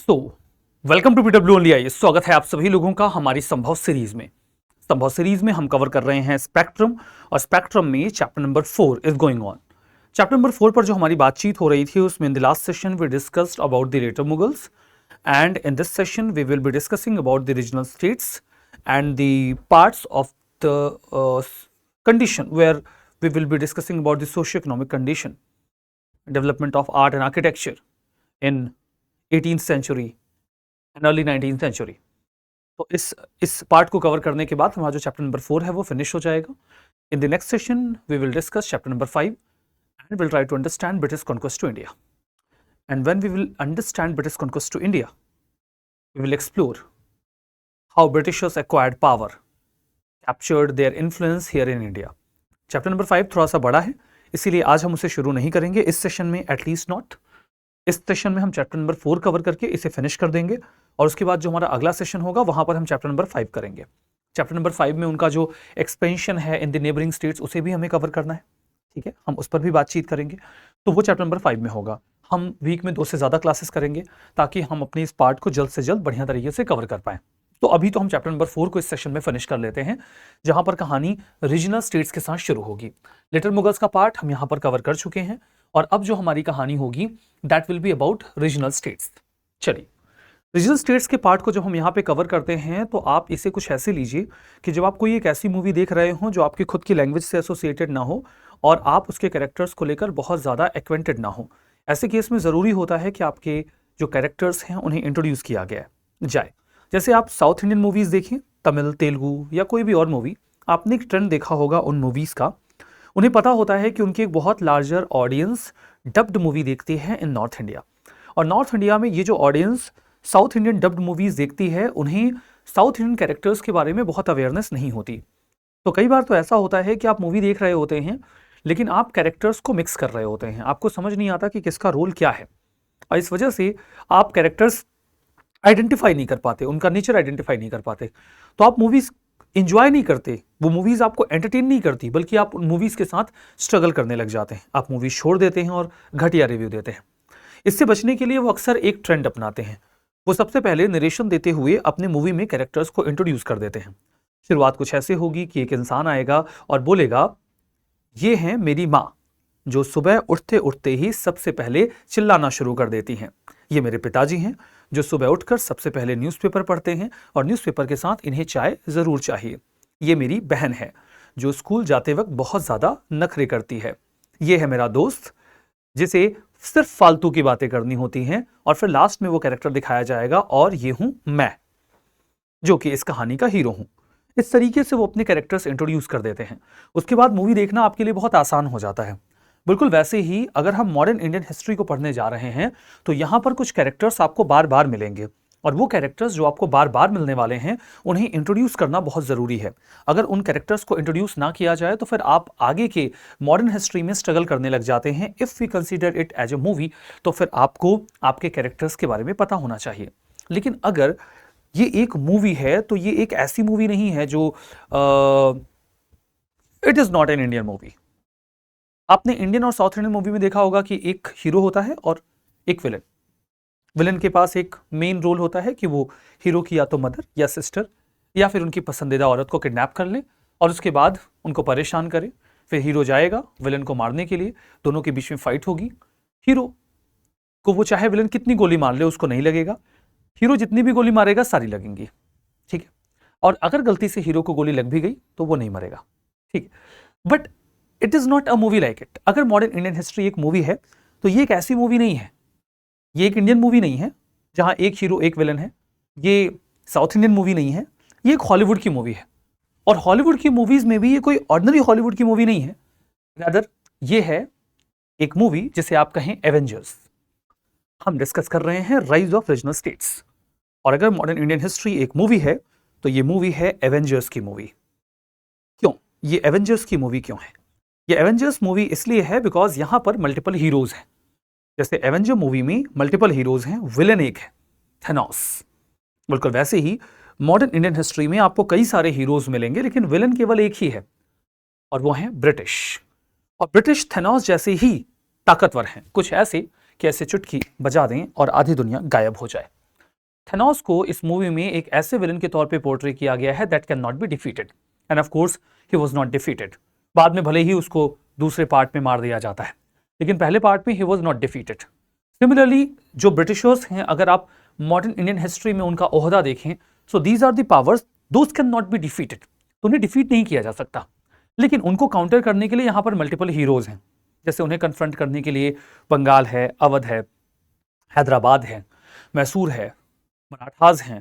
So welcome to PW only I. स्वागत है आप सभी लोगों का हमारी संभव सीरीज में। संभव सीरीज में हम कवर कर रहे हैं स्पेक्ट्रम, और स्पेक्ट्रम में chapter number 4 is going on. Chapter number 4 पर जो हमारी बातचीत हो रही थी उसमें in the last session we discussed about the later Mughals, and in this session we will be discussing about the regional states and the parts of the condition where we will be discussing about the socio-economic condition, development of art and architecture in 18th century and early 19th century. तो इस part को cover करने के बाद हमारा जो chapter number 4 है वो फिनिश हो जाएगा। In the next session we will discuss chapter number 5 and will try to understand British conquest to India. And when we will understand British conquest to India we will explore how Britishers acquired power, captured their influence here in India. चैप्टर number 5 थोड़ा सा बड़ा है, इसीलिए आज हम उसे शुरू नहीं करेंगे इस सेशन में, एटलीस्ट नॉट। इस सेशन में हम चैप्टर नंबर 4 कवर करके इसे फिनिश कर देंगे, और उसके बाद जो हमारा अगला सेशन होगा वहां पर हम चैप्टर नंबर 5 करेंगे। चैप्टर नंबर 5 में उनका जो एक्सपेंशन है इन द नेबरिंग स्टेट्स उसे भी हमें कवर करना है, ठीक है, हम उस पर भी बातचीत करेंगे। तो वो चैप्टर नंबर 5 में होगा। हम वीक में 2 से ज़्यादा क्लासेस करेंगे ताकि हम अपनी इस पार्ट को जल्द से जल्द बढ़िया तरीके से कवर कर पाएँ। तो अभी तो हम चैप्टर नंबर 4 को इस सेशन में फिनिश कर लेते हैं, जहां पर कहानी रीजनल स्टेट्स के साथ शुरू होगी। लिटिल मुगल्स का पार्ट हम यहां पर कवर कर चुके हैं, और अब जो हमारी कहानी होगी that will be about regional states. चलिए, रीजनल स्टेट्स के पार्ट को जब हम यहाँ पे कवर करते हैं तो आप इसे कुछ ऐसे लीजिए कि जब आप कोई एक ऐसी मूवी देख रहे हो जो आपकी खुद की लैंग्वेज से एसोसिएटेड ना हो और आप उसके कैरेक्टर्स को लेकर बहुत ज़्यादा एक्वेंटेड ना हो। ऐसे केस में ज़रूरी होता है कि आपके जो कैरेक्टर्स हैं उन्हें इंट्रोड्यूस किया गया जाए। जैसे आप साउथ इंडियन मूवीज़ देखें, तमिल, तेलुगु या कोई भी और मूवी, आपने एक ट्रेंड देखा होगा उन मूवीज़ का। उन्हें पता होता है कि उनकी एक बहुत लार्जर ऑडियंस डब्ड मूवी देखती है इन नॉर्थ इंडिया, और नॉर्थ इंडिया में ये जो audience south Indian dubbed movies देखती है उन्हें साउथ इंडियन कैरेक्टर्स के बारे में बहुत अवेयरनेस नहीं होती। तो कई बार तो ऐसा होता है कि आप मूवी देख रहे होते हैं लेकिन आप कैरेक्टर्स को मिक्स कर रहे होते हैं, आपको समझ नहीं आता कि किसका रोल क्या है, और इस वजह से आप कैरेक्टर्स आइडेंटिफाई नहीं कर पाते, उनका नेचर आइडेंटिफाई नहीं कर पाते। तो आप मूवीज़ इंजॉय नहीं करते, वो मूवीज़ आपको एंटरटेन नहीं करती, बल्कि आप उन मूवीज़ के साथ स्ट्रगल करने लग जाते हैं। आप मूवीज़ छोड़ देते हैं और घटिया रिव्यू देते हैं। इससे बचने के लिए वो अक्सर एक ट्रेंड अपनाते हैं। वो सबसे पहले नरेशन देते हुए अपने मूवी में कैरेक्टर्स को इंट्रोड्यूस कर देते हैं। शुरुआत कुछ ऐसे होगी कि एक इंसान आएगा और बोलेगा, ये हैं मेरी माँ, जो सुबह उठते उठते ही सबसे पहले चिल्लाना शुरू कर देती हैं। ये मेरे पिताजी हैं, जो सुबह उठकर सबसे पहले न्यूज़पेपर पढ़ते हैं और न्यूज़पेपर के साथ इन्हें चाय ज़रूर चाहिए। ये मेरी बहन है, जो स्कूल जाते वक्त बहुत ज़्यादा नखरे करती है। ये है मेरा दोस्त, जिसे सिर्फ फालतू की बातें करनी होती हैं, और फिर लास्ट में वो कैरेक्टर दिखाया जाएगा, और ये हूँ मैं, जो कि इस कहानी का हीरो हूँ। इस तरीके से वो अपने कैरेक्टर्स इंट्रोड्यूस कर देते हैं। उसके बाद मूवी देखना आपके लिए बहुत आसान हो जाता है। बिल्कुल वैसे ही अगर हम मॉडर्न इंडियन हिस्ट्री को पढ़ने जा रहे हैं तो यहाँ पर कुछ कैरेक्टर्स आपको बार बार मिलेंगे, और वो कैरेक्टर्स जो आपको बार बार मिलने वाले हैं उन्हें इंट्रोड्यूस करना बहुत ज़रूरी है। अगर उन कैरेक्टर्स को इंट्रोड्यूस ना किया जाए तो फिर आप आगे के मॉडर्न हिस्ट्री में स्ट्रगल करने लग जाते हैं। If we consider it as a movie, तो फिर आपको आपके कैरेक्टर्स के बारे में पता होना चाहिए। लेकिन अगर ये एक मूवी है तो ये एक ऐसी मूवी नहीं है जो it is not an Indian movie. आपने इंडियन और साउथ इंडियन मूवी में देखा होगा कि एक हीरो होता है और एक विलन। विलन के पास एक मेन रोल होता है कि वो हीरो की या तो मदर या सिस्टर या फिर उनकी पसंदीदा औरत को किडनैप कर ले और उसके बाद उनको परेशान करे। फिर हीरो जाएगा विलन को मारने के लिए, दोनों के बीच में फाइट होगी। हीरो को वो चाहे विलन कितनी गोली मार ले उसको नहीं लगेगा, हीरो जितनी भी गोली मारेगा सारी लगेंगी, ठीक है। और अगर गलती से हीरो को गोली लग भी गई तो वो नहीं मरेगा, ठीक है। But it is not a movie like it. अगर मॉडर्न इंडियन हिस्ट्री एक मूवी है तो ये एक ऐसी मूवी नहीं है, ये एक इंडियन मूवी नहीं है जहां एक हीरो एक विलन है। ये साउथ इंडियन मूवी नहीं है, ये एक हॉलीवुड की मूवी है। और हॉलीवुड की मूवीज में भी ये कोई ऑर्डिनरी हॉलीवुड की मूवी नहीं है, रादर ये है एक मूवी जिसे आप कहें एवेंजर्स। हम डिस्कस कर रहे हैं राइज ऑफ रीजनल स्टेट्स, और अगर मॉडर्न इंडियन हिस्ट्री एक मूवी है तो ये मूवी है एवेंजर्स की मूवी। क्यों ये एवेंजर्स की मूवी क्यों है? ये एवेंजर्स मूवी इसलिए है बिकॉज यहां पर मल्टीपल हीरोज हैं। जैसे एवेंजर मूवी में मल्टीपल हीरोज हैं, विलन एक है थेनोस, बिल्कुल वैसे ही मॉडर्न इंडियन हिस्ट्री में आपको कई सारे हीरोज मिलेंगे लेकिन विलन केवल एक ही है, और वो है ब्रिटिश। और ब्रिटिश थेनोस जैसे ही ताकतवर हैं, कुछ ऐसे कि ऐसे चुटकी बजा दें और आधी दुनिया गायब हो जाए। थेनोस को इस मूवी में एक ऐसे विलन के तौर पे पोर्ट्रे किया गया है that can not be defeated, end of course he was not defeated. बाद में भले ही उसको दूसरे पार्ट में मार दिया जाता है, लेकिन पहले पार्ट में he was not defeated. Similarly जो ब्रिटिशर्स हैं, अगर आप मॉडर्न इंडियन हिस्ट्री में उनका ओहदा देखें, so these are the powers those can not be defeated, तो उन्हें डिफीट नहीं किया जा सकता। लेकिन उनको काउंटर करने के लिए यहाँ पर मल्टीपल हीरोज हैं, जैसे उन्हें कन्फ्रंट करने के लिए बंगाल है, अवध है, हैदराबाद है, मैसूर है, मराठास हैं,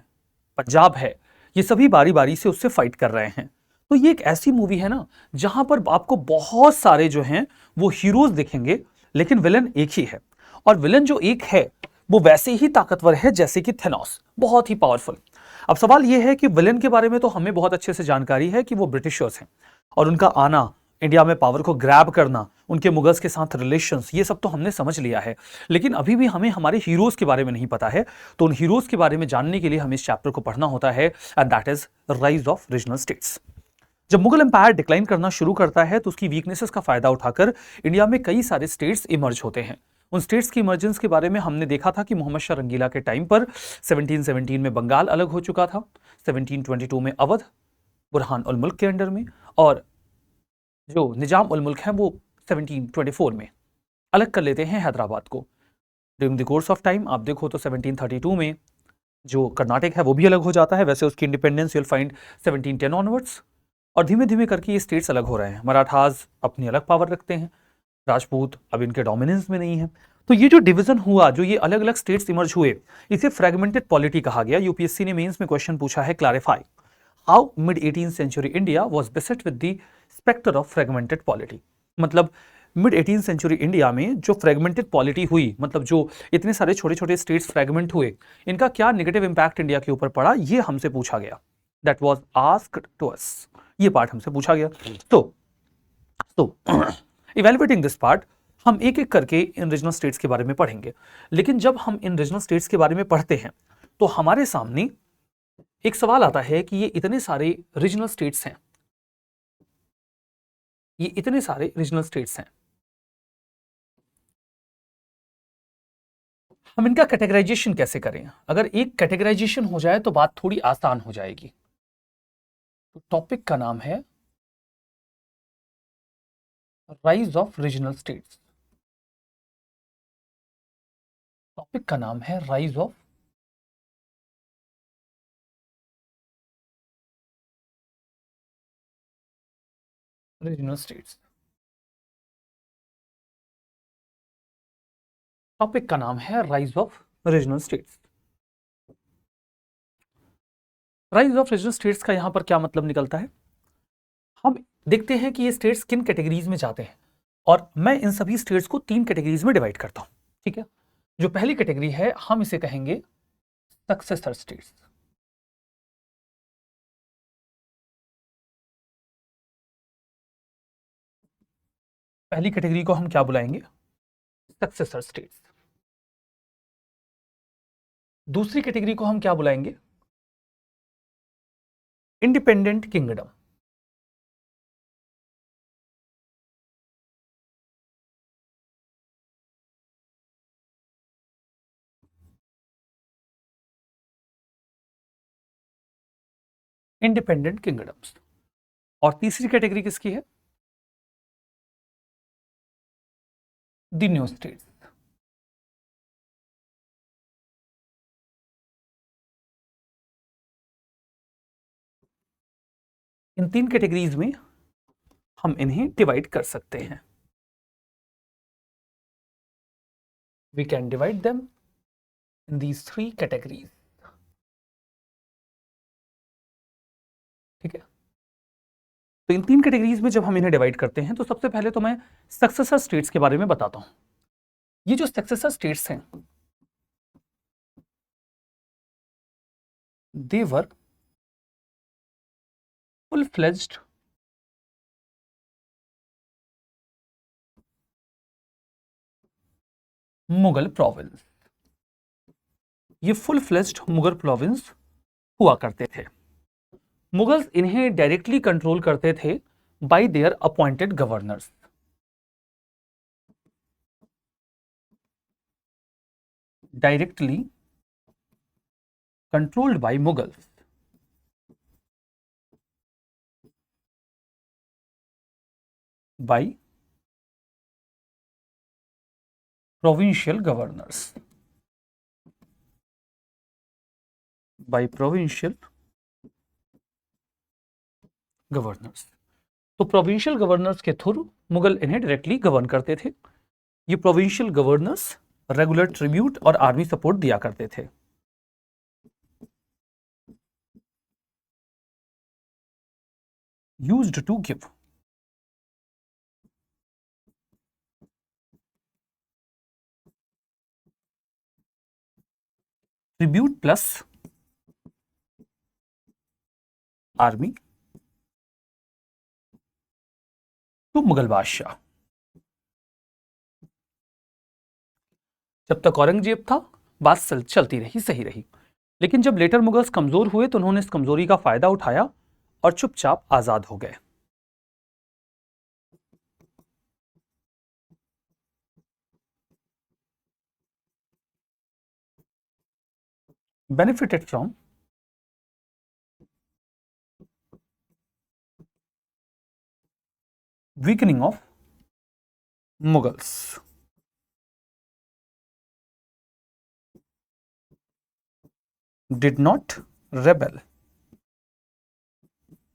पंजाब है, ये सभी बारी बारी से उससे फाइट कर रहे हैं। तो ये एक ऐसी मूवी है ना जहां पर आपको बहुत सारे जो हैं वो हीरोज दिखेंगे, लेकिन विलन एक ही है, और विलन जो एक है वो वैसे ही ताकतवर है जैसे कि थेनोस, बहुत ही पावरफुल। अब सवाल यह है कि विलन के बारे में तो हमें बहुत अच्छे से जानकारी है कि वो ब्रिटिशर्स हैं, और उनका आना, इंडिया में पावर को ग्रैब करना, उनके मुगल्स के साथ रिलेशंस, ये सब तो हमने समझ लिया है। लेकिन अभी भी हमें हमारे हीरोज के बारे में नहीं पता है, तो उन हीरोज के बारे में जानने के लिए हमें इस चैप्टर को पढ़ना होता है, and that is rise of regional states. जब मुगल एम्पायर डिक्लाइन करना शुरू करता है तो उसकी वीकनेसेस का फायदा उठाकर इंडिया में कई सारे स्टेट्स इमर्ज होते हैं। उन स्टेट्स की इमर्जेंस के बारे में हमने देखा था कि मोहम्मद शाह रंगीला के टाइम पर 1717 में बंगाल अलग हो चुका था, 1722 में अवध बुरहान उल मुल्क के अंडर में, और जो निजाम उल मुल्क है वो 1724 में अलग कर लेते हैं हैदराबाद को। During the course of time आप देखो तो 1732 में जो कर्नाटक है वो भी अलग हो जाता है, वैसे उसकी इंडिपेंडेंस यूल फाइंड 1710 ऑनवर्ड्स, और धीमे धीमे करके ये स्टेट्स अलग हो रहे हैं। मराठास अपनी अलग पावर रखते हैं, राजपूत अब इनके डोमिनेंस में नहीं है। तो ये जो डिवीजन हुआ, जो ये अलग अलग स्टेट्स इमर्ज हुए, इसे फ्रेगमेंटेड पॉलिटी कहा गया। यूपीएससी ने मेंस में क्वेश्चन पूछा है, clarify how mid 18th century India was beset with the specter of fragmented polity. मतलब मिड 18th सेंचुरी इंडिया में जो फ्रेगमेंटेड पॉलिटी हुई, मतलब जो इतने सारे छोटे छोटे स्टेट्स फ्रेगमेंट हुए, इनका क्या नेगेटिव इंपैक्ट इंडिया के ऊपर पड़ा, ये हमसे पूछा गया। That was asked to us, ये पार्ट हमसे पूछा गया। तो इवेल्युएटिंग दिस पार्ट, हम एक एक करके इन रीजनल स्टेट्स के बारे में पढ़ेंगे। लेकिन जब हम इन रीजनल स्टेट्स के बारे में पढ़ते हैं तो हमारे सामने एक सवाल आता है कि ये इतने सारे रीजनल स्टेट्स हैं, ये इतने सारे रीजनल स्टेट्स हैं, हम इनका कैटेगराइजेशन कैसे करें? अगर एक कैटेगराइजेशन हो जाए तो बात थोड़ी आसान हो जाएगी। तो टॉपिक का नाम है rise of regional states. Topic का नाम है rise of regional states. Topic का नाम है rise of regional states. Rise of regional states का यहां पर क्या मतलब निकलता है, हम देखते हैं कि ये स्टेट्स किन कैटेगरीज में जाते हैं, और मैं इन सभी स्टेट्स को 3 कैटेगरीज में डिवाइड करता हूं। ठीक है, जो पहली कैटेगरी है हम इसे कहेंगे सक्सेसर स्टेट्स। पहली कैटेगरी को हम क्या बुलाएंगे? Successor states. दूसरी कैटेगरी को हम क्या बुलाएंगे? Independent kingdom. Independent kingdoms. और तीसरी कैटेगरी किसकी है? The new states. इन 3 कैटेगरीज में हम इन्हें डिवाइड कर सकते हैं। We can divide them in these 3 categories. ठीक है, तो इन 3 कैटेगरीज में जब हम इन्हें डिवाइड करते हैं तो सबसे पहले तो मैं सक्सेसर स्टेट्स के बारे में बताता हूं। ये जो सक्सेसर स्टेट्स हैं, they were full fledged Mughal province. ये फुल फ्लेज्ड मुगल प्रोविंस हुआ करते थे। मुगल्स इन्हें डायरेक्टली कंट्रोल करते थे by their appointed governors. Directly controlled by Mughals, by provincial governors, by provincial governors. तो प्रोविंशियल गवर्नर्स के थ्रू मुगल इन्हें डायरेक्टली गवर्न करते थे। ये प्रोविंशियल गवर्नर्स रेगुलर ट्रिब्यूट और आर्मी सपोर्ट दिया करते थे। Used to give tribute plus army to Mughal बादशाह। जब तक औरंगजेब था बात चलती रही, सही रही, लेकिन जब लेटर मुगल्स कमजोर हुए तो उन्होंने इस कमजोरी का फायदा उठाया और चुपचाप आजाद हो गए। Benefited from weakening of Mughals, did not rebel,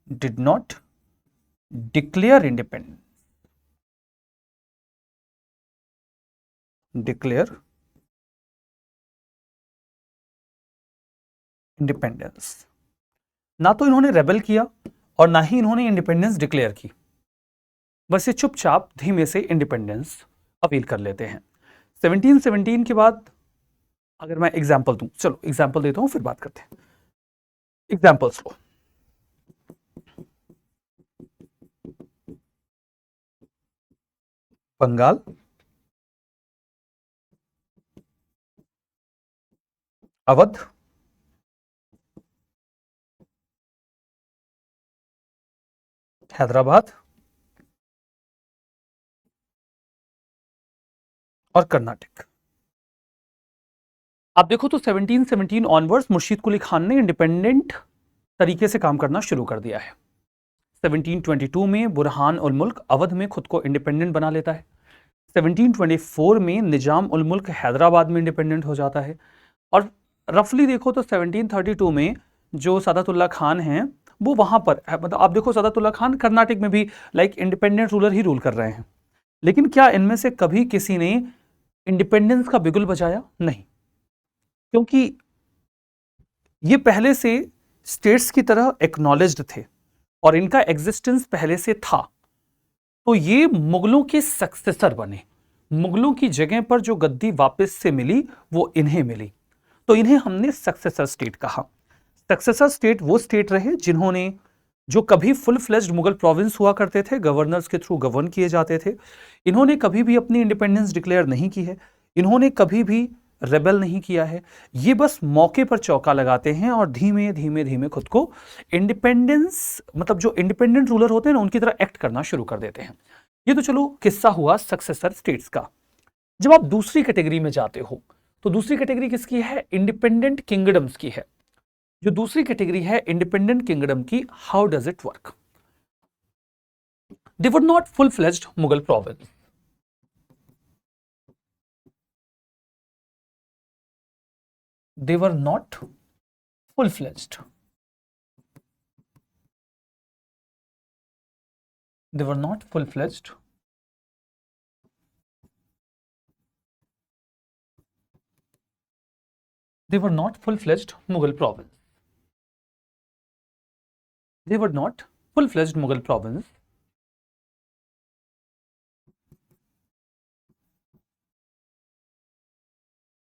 did not declare independence, declare independence. ना तो इन्होंने रेबल किया और ना ही इन्होंने इंडिपेंडेंस डिक्लेयर की, बस ये चुपचाप धीमे से इंडिपेंडेंस अपील कर लेते हैं। 1717 के बाद अगर मैं एग्जाम्पल दूं, चलो एग्जाम्पल देता हूं फिर बात करते हैं। एग्जाम्पल्स लो। बंगाल, अवध, हैदराबाद और कर्नाटक। आप देखो तो 1717 ऑनवर्ड्स मुर्शीद कुली खान ने इंडिपेंडेंट तरीके से काम करना शुरू कर दिया है। 1722 में बुरहान उल मुल्क अवध में खुद को इंडिपेंडेंट बना लेता है। 1724 में निजाम उल मुल्क हैदराबाद में इंडिपेंडेंट हो जाता है। और रफली देखो तो 1732 में जो सादतुल्ला खान हैं वो वहां पर, मतलब आप देखो सादतुल्ला खान कर्नाटक में भी लाइक इंडिपेंडेंट रूलर ही रूल कर रहे हैं। लेकिन क्या इनमें से कभी किसी ने इंडिपेंडेंस का बिगुल बजाया? नहीं, क्योंकि ये पहले से स्टेट्स की तरह एक्नॉलेज्ड थे और इनका एग्जिस्टेंस पहले से था। तो ये मुगलों के सक्सेसर बने। मुगलों की जगह पर जो गद्दी वापस से मिली वो इन्हें मिली, तो इन्हें हमने सक्सेसर स्टेट कहा। सक्सेसर स्टेट वो स्टेट रहे जिन्होंने, जो कभी फुल फ्लेज्ड मुगल प्रोविंस हुआ करते थे, गवर्नर्स के थ्रू गवर्न किए जाते थे, इन्होंने कभी भी अपनी इंडिपेंडेंस डिक्लेयर नहीं की है, इन्होंने कभी भी रेबल नहीं किया है। ये बस मौके पर चौका लगाते हैं और धीमे धीमे धीमे खुद को इंडिपेंडेंस, मतलब जो इंडिपेंडेंट रूलर होते हैं ना उनकी तरह एक्ट करना शुरू कर देते हैं। ये तो चलो किस्सा हुआ सक्सेसर स्टेट्स का। जब आप दूसरी कैटेगरी में जाते हो तो दूसरी कैटेगरी किसकी है? इंडिपेंडेंट किंगडम्स की है। जो दूसरी कैटेगरी है इंडिपेंडेंट किंगडम की, how does it work? They were not full fledged Mughal province, they were not full-fledged, they were not full-fledged, they were not full-fledged Mughal province, they were not full-fledged Mughal province,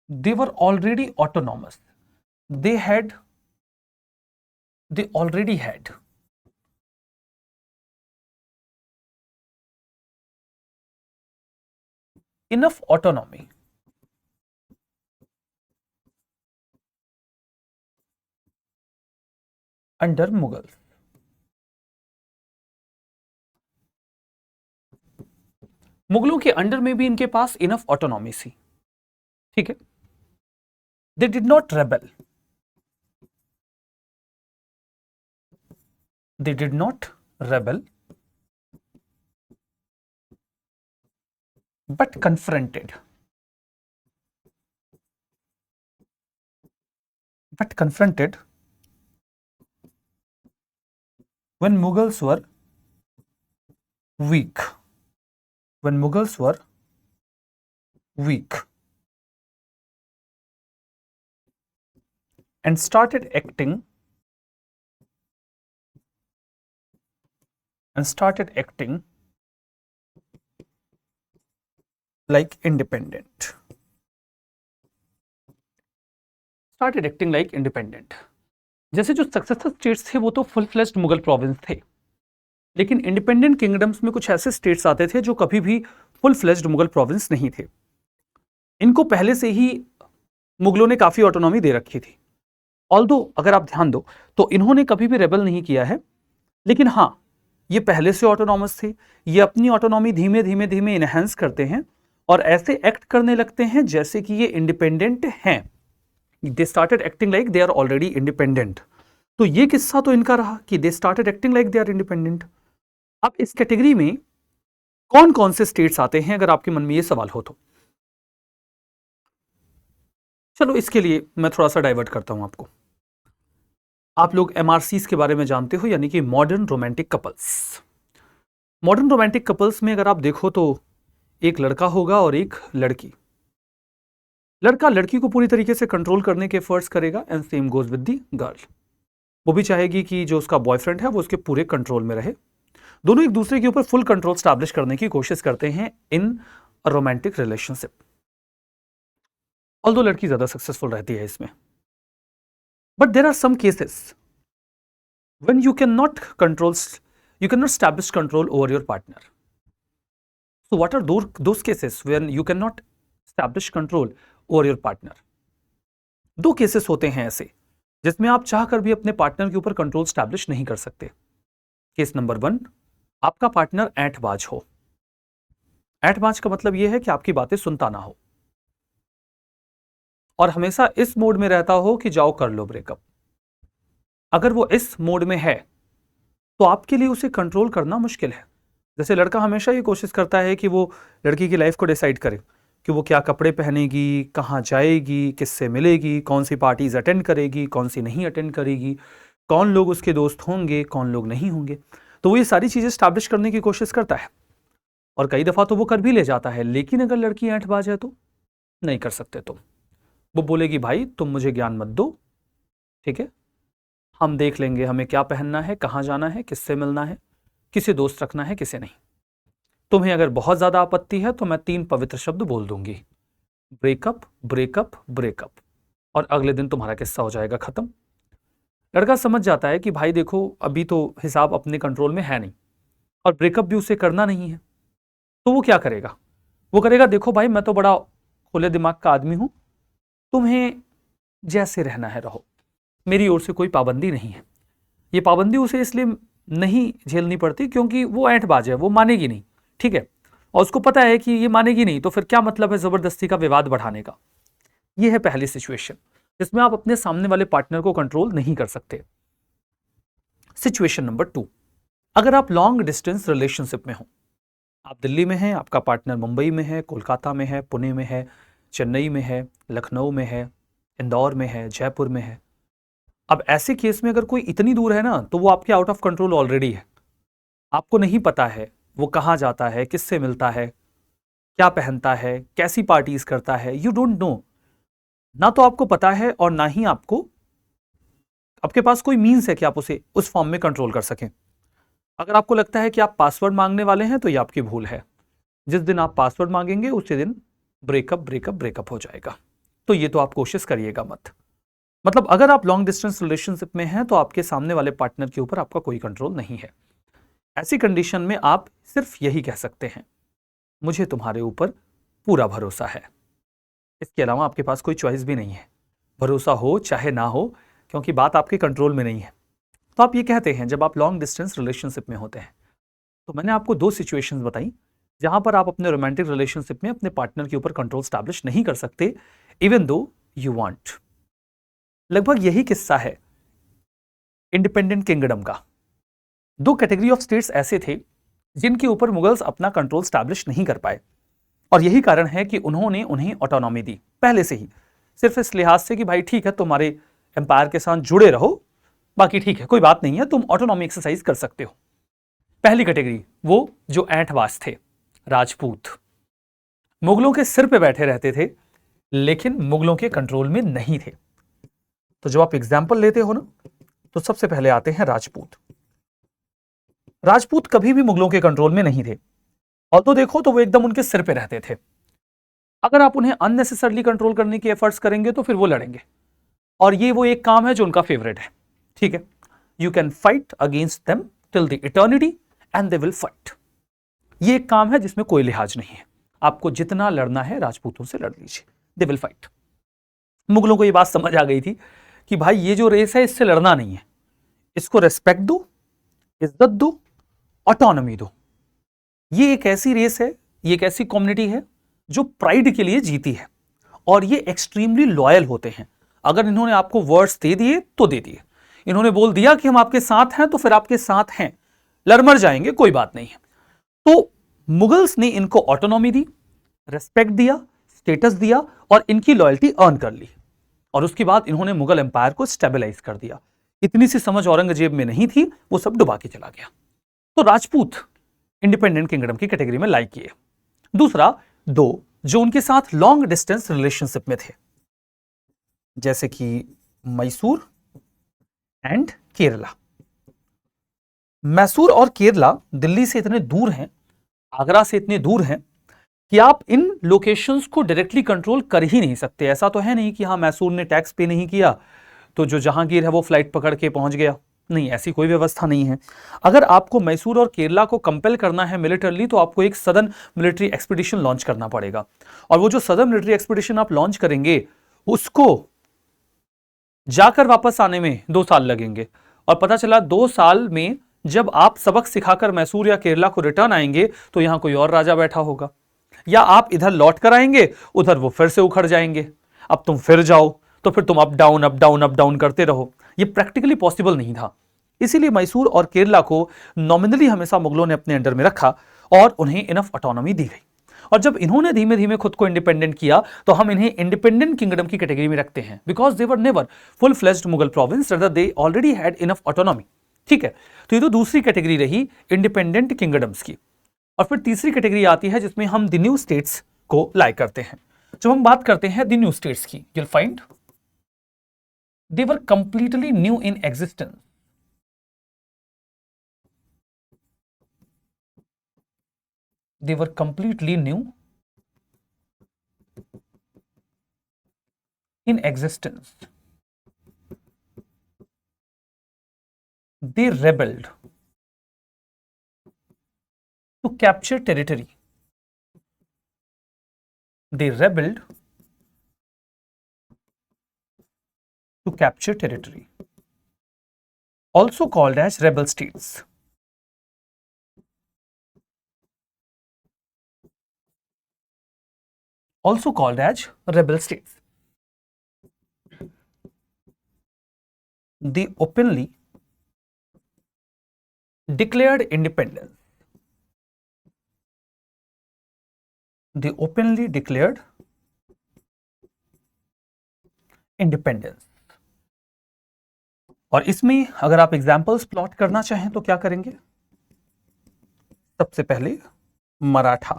they were already autonomous, they already had enough autonomy under Mughal. मुगलों के under में भी इनके पास enough autonomy थी, ठीक है। They did not rebel, they did not rebel but confronted when Mughals were weak. When Mughals were weak and started acting like independent. Started acting like independent. जैसे जो सक्सेसर स्टेट्स थे वो तो full fledged Mughal province थे, लेकिन independent kingdoms में कुछ ऐसे स्टेट्स आते थे जो कभी भी फुल फ्लेज्ड मुगल प्रोविंस नहीं थे। इनको पहले से ही मुगलों ने काफी ऑटोनॉमी दे रखी थी। ऑल्दो अगर आप ध्यान दो तो इन्होंने कभी भी रेबल नहीं किया है, लेकिन हाँ ये पहले से ऑटोनॉमस थे। ये अपनी ऑटोनॉमी धीमे धीमे धीमे इनहेंस करते हैं और ऐसे एक्ट करने लगते हैं जैसे कि ये इंडिपेंडेंट हैं। They started acting like they are already independent. तो ये किस्सा तो इनका रहा कि they started acting like they are independent. अब इस कैटेगरी में कौन कौन से स्टेट्स आते हैं, अगर आपके मन में ये सवाल हो तो चलो इसके लिए मैं थोड़ा सा डाइवर्ट करता हूं आपको। आप लोग एमआरसीज के बारे में जानते हो, यानी कि modern romantic couples. Modern romantic couples में अगर आप देखो तो एक लड़का होगा और एक लड़की। लड़का लड़की को पूरी तरीके से कंट्रोल करने के एफर्ट्स करेगा and same goes with the girl. वो भी चाहेगी कि जो उसका बॉयफ्रेंड है वो उसके पूरे कंट्रोल में रहे। दोनों एक दूसरे के ऊपर फुल कंट्रोल स्टैब्लिश करने की कोशिश करते हैं इन रोमांटिक रिलेशनशिप। ऑल्दो लड़की ज्यादा सक्सेसफुल रहती है इसमें, but there are some cases when you can not establish control over your partner. So what are those cases when you cannot establish control over your partner? दो cases होते हैं ऐसे जिसमें आप चाहकर भी अपने पार्टनर के ऊपर कंट्रोल स्टैब्लिश नहीं कर सकते। केस नंबर 1, आपका पार्टनर ऐंठबाज हो। ऐंठबाज का मतलब यह है कि आपकी बातें सुनता ना हो और हमेशा इस मोड में रहता हो कि जाओ कर लो ब्रेकअप। अगर वो इस मोड में है तो आपके लिए उसे कंट्रोल करना मुश्किल है। जैसे लड़का हमेशा ये कोशिश करता है कि वो लड़की की लाइफ को डिसाइड करे कि वो क्या कपड़े पहनेगी, कहाँ जाएगी, किससे मिलेगी, कौन सी पार्टीज अटेंड करेगी, कौन सी नहीं अटेंड करेगी, कौन लोग उसके दोस्त होंगे, कौन लोग नहीं होंगे। तो वो ये सारी चीजें स्टैब्लिश करने की कोशिश करता है और कई दफा तो वो कर भी ले जाता है। लेकिन अगर लड़की ऐंठबाज है तो नहीं कर सकते। तुम वो बोलेगी भाई तुम मुझे ज्ञान मत दो, ठीक है, हम देख लेंगे हमें क्या पहनना है, कहाँ जाना है, किससे मिलना है, किसे दोस्त रखना है, किसे नहीं। तुम्हें अगर बहुत ज्यादा आपत्ति है तो मैं 3 पवित्र शब्द बोल दूंगी, ब्रेकअप ब्रेकअप ब्रेकअप, और अगले दिन तुम्हारा किस्सा हो जाएगा खत्म। लड़का समझ जाता है कि भाई देखो अभी तो हिसाब अपने कंट्रोल में है नहीं और ब्रेकअप भी उसे करना नहीं है। तो वो क्या करेगा? वो करेगा देखो भाई मैं तो बड़ा खुले दिमाग का आदमी हूं, तुम्हें जैसे रहना है रहो, मेरी ओर से कोई पाबंदी नहीं है। ये पाबंदी उसे इसलिए नहीं झेलनी पड़ती क्योंकि वो ऐंठबाज है, वो मानेगी नहीं, ठीक है, और उसको पता है कि ये मानेगी नहीं तो फिर क्या मतलब है जबरदस्ती का विवाद बढ़ाने का। ये है पहली सिचुएशन जिसमें आप अपने सामने वाले पार्टनर को कंट्रोल नहीं कर सकते। सिचुएशन नंबर 2, अगर आप लॉन्ग डिस्टेंस रिलेशनशिप में हो, आप दिल्ली में हैं, आपका पार्टनर मुंबई में है, कोलकाता में है, पुणे में है, चेन्नई में है, लखनऊ में है, इंदौर में है, जयपुर में है। अब ऐसे केस में अगर कोई इतनी दूर है ना तो वो आपके आउट ऑफ कंट्रोल ऑलरेडी है। आपको नहीं पता है वो कहाँ जाता है, किससे मिलता है, क्या पहनता है, कैसी पार्टीज करता है, यू डोंट नो। ना तो आपको पता है और ना ही आपके पास कोई मीन्स है कि आप उसे उस फॉर्म में कंट्रोल कर सकें। अगर आपको लगता है कि आप पासवर्ड मांगने वाले हैं तो ये आपकी भूल है। जिस दिन आप पासवर्ड मांगेंगे उसी दिन ब्रेकअप ब्रेकअप ब्रेकअप हो जाएगा। तो ये तो आप कोशिश करिएगा मत। मतलब अगर आप लॉन्ग डिस्टेंस रिलेशनशिप में हैं तो आपके सामने वाले पार्टनर के ऊपर आपका कोई कंट्रोल नहीं है। ऐसी कंडीशन में आप सिर्फ यही कह सकते हैं, मुझे तुम्हारे ऊपर पूरा भरोसा है। इसके अलावा आपके पास कोई चॉइस भी नहीं है। भरोसा हो चाहे ना हो, क्योंकि बात आपके कंट्रोल में नहीं है। तो आप ये कहते हैं जब आप लॉन्ग डिस्टेंस रिलेशनशिप में होते हैं। तो मैंने आपको 2 सिचुएशंस बताई जहां पर आप अपने रोमांटिक रिलेशनशिप में अपने पार्टनर के ऊपर कंट्रोल स्टैब्लिश नहीं कर सकते इवन दो यू वांट। लगभग यही किस्सा है इंडिपेंडेंट किंगडम का। दो कैटेगरी ऑफ स्टेट्स ऐसे थे जिनके ऊपर मुगल्स अपना कंट्रोल स्टैब्लिश नहीं कर पाए, और यही कारण है कि उन्होंने उन्हें ऑटोनॉमी दी पहले से ही, सिर्फ इस लिहाज से कि भाई ठीक है तुम्हारे एम्पायर के साथ जुड़े रहो, बाकी ठीक है कोई बात नहीं है, तुम ऑटोनॉमी एक्सरसाइज कर सकते हो। पहली कैटेगरी वो जो ऐंठवास थे, राजपूत, मुगलों के सिर पे बैठे रहते थे लेकिन मुगलों के कंट्रोल में नहीं थे। तो जब आप एग्जाम्पल लेते हो ना, तो सबसे पहले आते हैं राजपूत। राजपूत कभी भी मुगलों के कंट्रोल में नहीं थे, और तो देखो तो वो एकदम उनके सिर पे रहते थे। अगर आप उन्हें अननेसेसरली कंट्रोल करने की एफर्ट्स करेंगे तो फिर वो लड़ेंगे, और ये वो एक काम है जो उनका फेवरेट है। ठीक है, you can fight against them till the eternity and they will fight. ये एक काम है जिसमें कोई लिहाज नहीं है, आपको जितना लड़ना है राजपूतों से लड़ लीजिए, दे विल फाइट। मुगलों को ये बात समझ आ गई थी कि भाई ये जो रेस है इससे लड़ना नहीं है, इसको रेस्पेक्ट दो, इज्जत दो, ऑटोनॉमी दो। ये एक ऐसी रेस है, ये एक ऐसी कम्युनिटी है जो प्राइड के लिए जीती है, और ये एक्सट्रीमली लॉयल होते हैं। अगर इन्होंने आपको वर्ड्स दे दिए तो दे दिए, इन्होंने बोल दिया कि हम आपके साथ हैं तो फिर आपके साथ हैं, लड़ मर जाएंगे कोई बात नहीं है। तो मुगल्स ने इनको ऑटोनॉमी दी, रेस्पेक्ट दिया, स्टेटस दिया, और इनकी लॉयल्टी अर्न कर ली, और उसके बाद इन्होंने मुगल एम्पायर को स्टेबलाइज कर दिया। इतनी सी समझ औरंगजेब में नहीं थी, वो सब डुबा के चला गया। तो राजपूत इंडिपेंडेंट किंगडम की कैटेगरी में लाइक किए। दूसरा, दो जो उनके साथ लॉन्ग डिस्टेंस रिलेशनशिप में थे, जैसे कि मैसूर एंड केरला। मैसूर और केरला दिल्ली से इतने दूर हैं, आगरा से इतने दूर हैं कि आप इन लोकेशंस को डायरेक्टली कंट्रोल कर ही नहीं सकते। ऐसा तो है नहीं कि हाँ मैसूर ने टैक्स पे नहीं किया तो जो जहांगीर है वो फ्लाइट पकड़ के पहुंच गया, नहीं, ऐसी कोई व्यवस्था नहीं है। अगर आपको मैसूर और केरला को कंपेल करना है मिलिटरली, तो आपको एक सदर्न मिलिट्री एक्सपीडिशन लॉन्च करना पड़ेगा, और वो जो सदर्न मिलिट्री एक्सपीडिशन आप लॉन्च करेंगे उसको जाकर वापस आने में 2 साल लगेंगे, और पता चला 2 साल में जब आप सबक सिखाकर मैसूर या केरला को रिटर्न आएंगे तो यहां कोई और राजा बैठा होगा, या आप इधर लौट कर आएंगे, उधर वो फिर से उखड़ जाएंगे, अब तुम फिर जाओ, तो फिर तुम up down up down up down करते रहो। ये प्रैक्टिकली पॉसिबल नहीं था, इसीलिए मैसूर और केरला को नॉमिनली हमेशा मुगलों ने अपने अंडर में रखा और उन्हें इनफ ऑटोनॉमी दी गई। और जब इन्होंने धीमे धीमे खुद को इंडिपेंडेंट किया तो हम इन्हें इंडिपेंडेंट किंगडम की कैटेगरी में रखते हैं, because they were never full fledged Mughal province, rather they already had enough autonomy। ठीक है, तो ये तो दूसरी कैटेगरी रही इंडिपेंडेंट किंगडम्स की। और फिर तीसरी कैटेगरी आती है जिसमें हम द न्यू स्टेट्स को लाइक करते हैं। जब हम बात करते हैं द न्यू स्टेट्स की, you'll find they were completely new in existence। They were completely new in existence। They rebelled to capture territory। They rebelled to capture territory, also called as rebel states। Also called as rebel states। They openly declared independence। They openly declared independence। और इसमें अगर आप examples plot करना चाहें तो क्या करेंगे? सबसे पहले मराठा,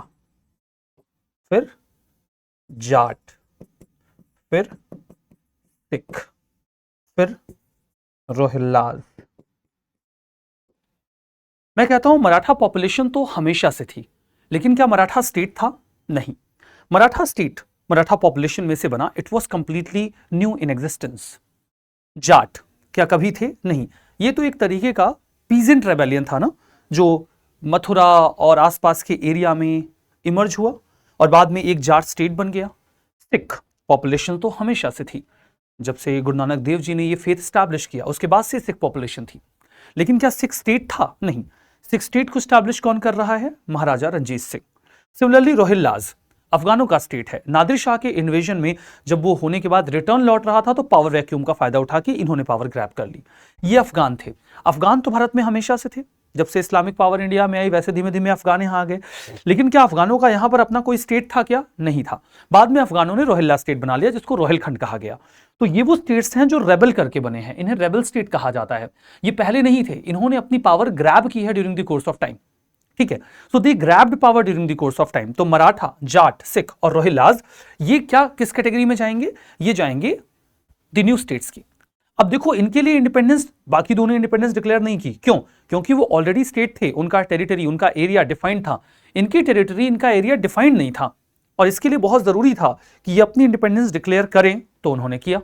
फिर जाट, फिर सिख, फिर रोहिल्लास। मैं कहता हूं मराठा पॉपुलेशन तो हमेशा से थी, लेकिन क्या मराठा स्टेट था? नहीं, मराठा स्टेट मराठा पॉपुलेशन में से बना, it was completely new in existence. Jat क्या कभी थे? नहीं, ये तो एक तरीके का पीजेंट रेबेलियन था ना, जो मथुरा और आसपास के एरिया में इमर्ज हुआ और बाद में एक जाट स्टेट बन गया। सिख पॉपुलेशन तो हमेशा से थी, जब से गुरु नानक देव जी ने ये फेथ स्टैब्लिश किया उसके बाद से सिख पॉपुलेशन थी। लेकिन क्या सिख स्टेट था? नहीं, सिख स्टेट को स्टैब्लिश कौन कर रहा है? महाराजा रंजीत सिंह। सिमिलरली रोहिल्लास अफगानों का स्टेट है। नादिर शाह के इन्वेजन में जब वो होने के बाद रिटर्न लौट रहा था तो पावर वैक्यूम का फायदा उठा के इन्होंने पावर ग्रैब कर ली। ये अफगान थे। अफगान तो भारत में हमेशा से थे, जब से इस्लामिक पावर इंडिया में आई वैसे धीमे धीमे अफगान यहाँ आ गए, लेकिन क्या अफगानों का यहाँ पर अपना कोई स्टेट था क्या? नहीं था। बाद में अफगानों ने रोहिल्ला स्टेट बना लिया, जिसको रोहिलखंड कहा गया। तो ये वो स्टेट्स हैं जो रेबल करके बने हैं, इन्हें रेबल स्टेट कहा जाता है। ये पहले नहीं थे, इन्होंने अपनी पावर ग्रैब की है during the course of time, ठीक है। So they grabbed power during the course of time. तो मराठा, जाट, सिख और रोहिल्लाज ये क्या किस कैटेगरी में जाएंगे? ये जाएंगे द न्यू स्टेट्स की। अब देखो, इनके लिए इंडिपेंडेंस, बाकी दोनों इंडिपेंडेंस डिक्लेयर नहीं की, क्यों? क्योंकि वो ऑलरेडी स्टेट थे, उनका टेरिटरी, उनका एरिया डिफाइंड था। इनकी टेरिटरी, इनका एरिया डिफाइंड नहीं था, और इसके लिए बहुत जरूरी था कि ये अपनी इंडिपेंडेंस डिक्लेयर करें, तो उन्होंने किया।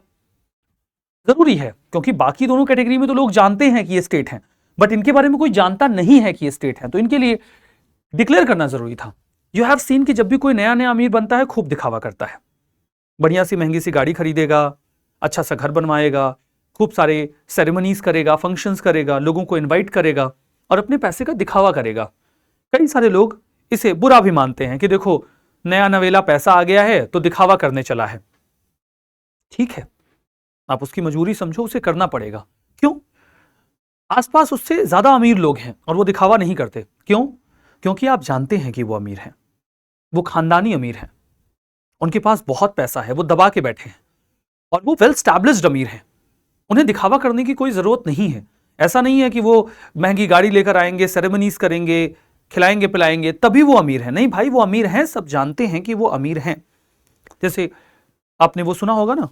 जरूरी है, क्योंकि बाकी दोनों कैटेगरी में तो लोग जानते हैं कि ये स्टेट हैं, बट इनके बारे में कोई जानता नहीं है कि ये स्टेट है, तो इनके लिए डिक्लेयर करना जरूरी था। यू हैव सीन कि जब भी कोई नया नया अमीर बनता है, खूब दिखावा करता है, बढ़िया सी महंगी सी गाड़ी खरीदेगा, अच्छा सा घर बनवाएगा, खूब सारे सेरेमनीज करेगा, फंक्शंस करेगा, लोगों को इनवाइट करेगा और अपने पैसे का दिखावा करेगा। कई सारे लोग इसे बुरा भी मानते हैं कि देखो नया नवेला पैसा आ गया है तो दिखावा करने चला है। ठीक है, आप उसकी मजबूरी समझो, उसे करना पड़ेगा। क्यों? आसपास उससे ज्यादा अमीर लोग हैं और वो दिखावा नहीं करते। क्यों? क्योंकि आप जानते हैं कि वो अमीर हैं, वो खानदानी अमीर हैं, उनके पास बहुत पैसा है, वो दबा के बैठे हैं और वो वेल स्टैब्लिश्ड अमीर हैं। उन्हें दिखावा करने की कोई जरूरत नहीं है। ऐसा नहीं है कि वो महंगी गाड़ी लेकर आएंगे, सेरेमनीज करेंगे, खिलाएंगे पिलाएंगे तभी वो अमीर है। नहीं भाई, वो अमीर हैं, सब जानते हैं कि वो अमीर हैं। जैसे आपने वो सुना होगा ना,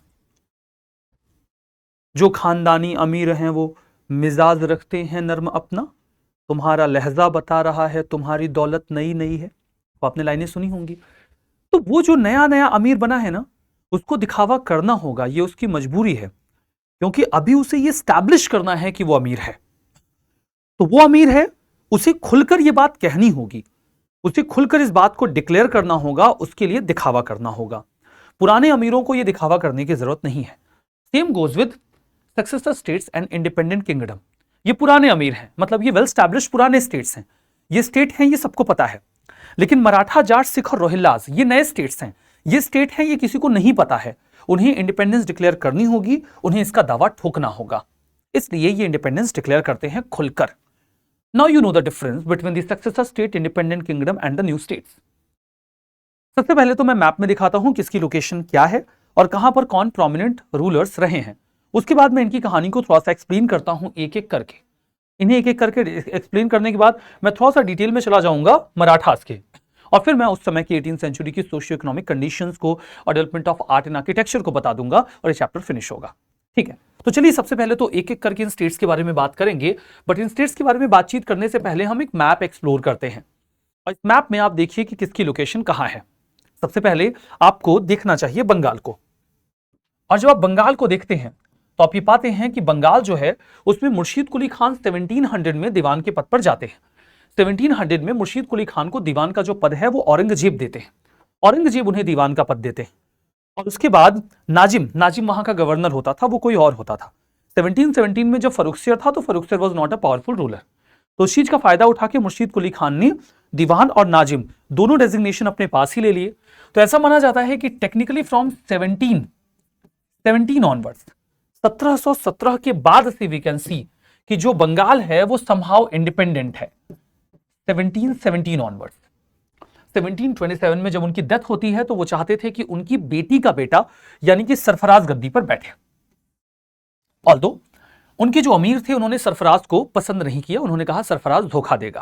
जो खानदानी अमीर हैं वो मिजाज रखते हैं नर्म अपना, तुम्हारा लहजा बता रहा है तुम्हारी दौलत नई नई है। तो आपने लाइनें सुनी होंगी। तो वो जो नया नया अमीर बना है ना, उसको दिखावा करना होगा, ये उसकी मजबूरी है, क्योंकि अभी उसे ये स्टैब्लिश करना है कि वो अमीर है। तो वो अमीर है, उसे खुलकर ये बात कहनी होगी, उसे खुलकर इस बात को डिक्लेयर करना होगा, उसके लिए दिखावा करना होगा। पुराने अमीरों को ये दिखावा करने की जरूरत नहीं है। Same goes with successor states and independent kingdom. ये पुराने अमीर हैं, मतलब ये वेल स्टैब्लिश पुराने स्टेट्स हैं, ये स्टेट हैं, ये सबको पता है। लेकिन मराठा, जाट, सिख और रोहिल्लास ये नए स्टेट्स हैं, ये स्टेट हैं, ये किसी को नहीं पता है। उन्हें इंडिपेंडेंस डिक्लेयर करनी होगी, उन्हें इसका दावा ठोकना होगा, इसलिए ये इंडिपेंडेंस डिक्लेयर करते हैं खुलकर। Now you know the difference between the successor state, independent kingdom and the new states. सबसे पहले तो मैं मैप में दिखाता हूं किसकी लोकेशन क्या है और कहां पर कौन प्रोमिनेंट रूलर्स रहे हैं। उसके बाद मैं इनकी कहानी को थोड़ा सा एक्सप्लेन करता हूं एक एक करके। इन्हें एक एक करके एक्सप्लेन करने के बाद मैं थोड़ा सा डिटेल में चला जाऊंगा मराठास के, और फिर मैं उस समय की 18th सेंचुरी की सोशियो इकोनॉमिक कंडीशंस को और development of art and architecture को बता दूंगा और ये चैप्टर फिनिश होगा। ठीक है, तो चलिए सबसे पहले तो एक एक करके इन स्टेट्स के बारे में बात करेंगे, बट इन स्टेट्स के बारे में बातचीत करने से पहले हम एक मैप एक्सप्लोर करते हैं। और इस मैप में आप देखिए कि किसकी लोकेशन कहां है। सबसे पहले आपको देखना चाहिए बंगाल को, और जब आप बंगाल को देखते हैं तो आप ये पाते हैं कि बंगाल जो है उसमें मुर्शीद कुली खान 1700 में दीवान के पद पर जाते हैं। 1700 में मुर्शीद कुली खान को दीवान का जो पद है वो औरंगजेब देते हैं, औरंगजेब उन्हें दीवान का पद देते हैं। और उसके बाद नाजिम वहां का गवर्नर होता था, वो कोई और होता था। 1717 में जब फर्रुखसियर था तो Farrukhsiyar was not a powerful ruler, तो उस चीज का फायदा उठा के मुर्शीद कुली खान ने दीवान और नाजिम दोनों डेजिग्नेशन अपने पास ही ले लिए। तो ऐसा माना जाता है कि टेक्निकली फ्रॉम 1717 ऑनवर्ड्स, 1717 के बाद से वी कैन सी कि जो बंगाल है वो समहाउ इंडिपेंडेंट है। 1717 ऑनवर्ड्स, 1727 में जब उनकी डेथ होती है तो वो चाहते थे कि उनकी बेटी का बेटा यानी कि सरफराज गद्दी पर बैठे। ऑल्दो उनके जो अमीर थे उन्होंने सरफराज को पसंद नहीं किया, उन्होंने कहा सरफराज धोखा देगा,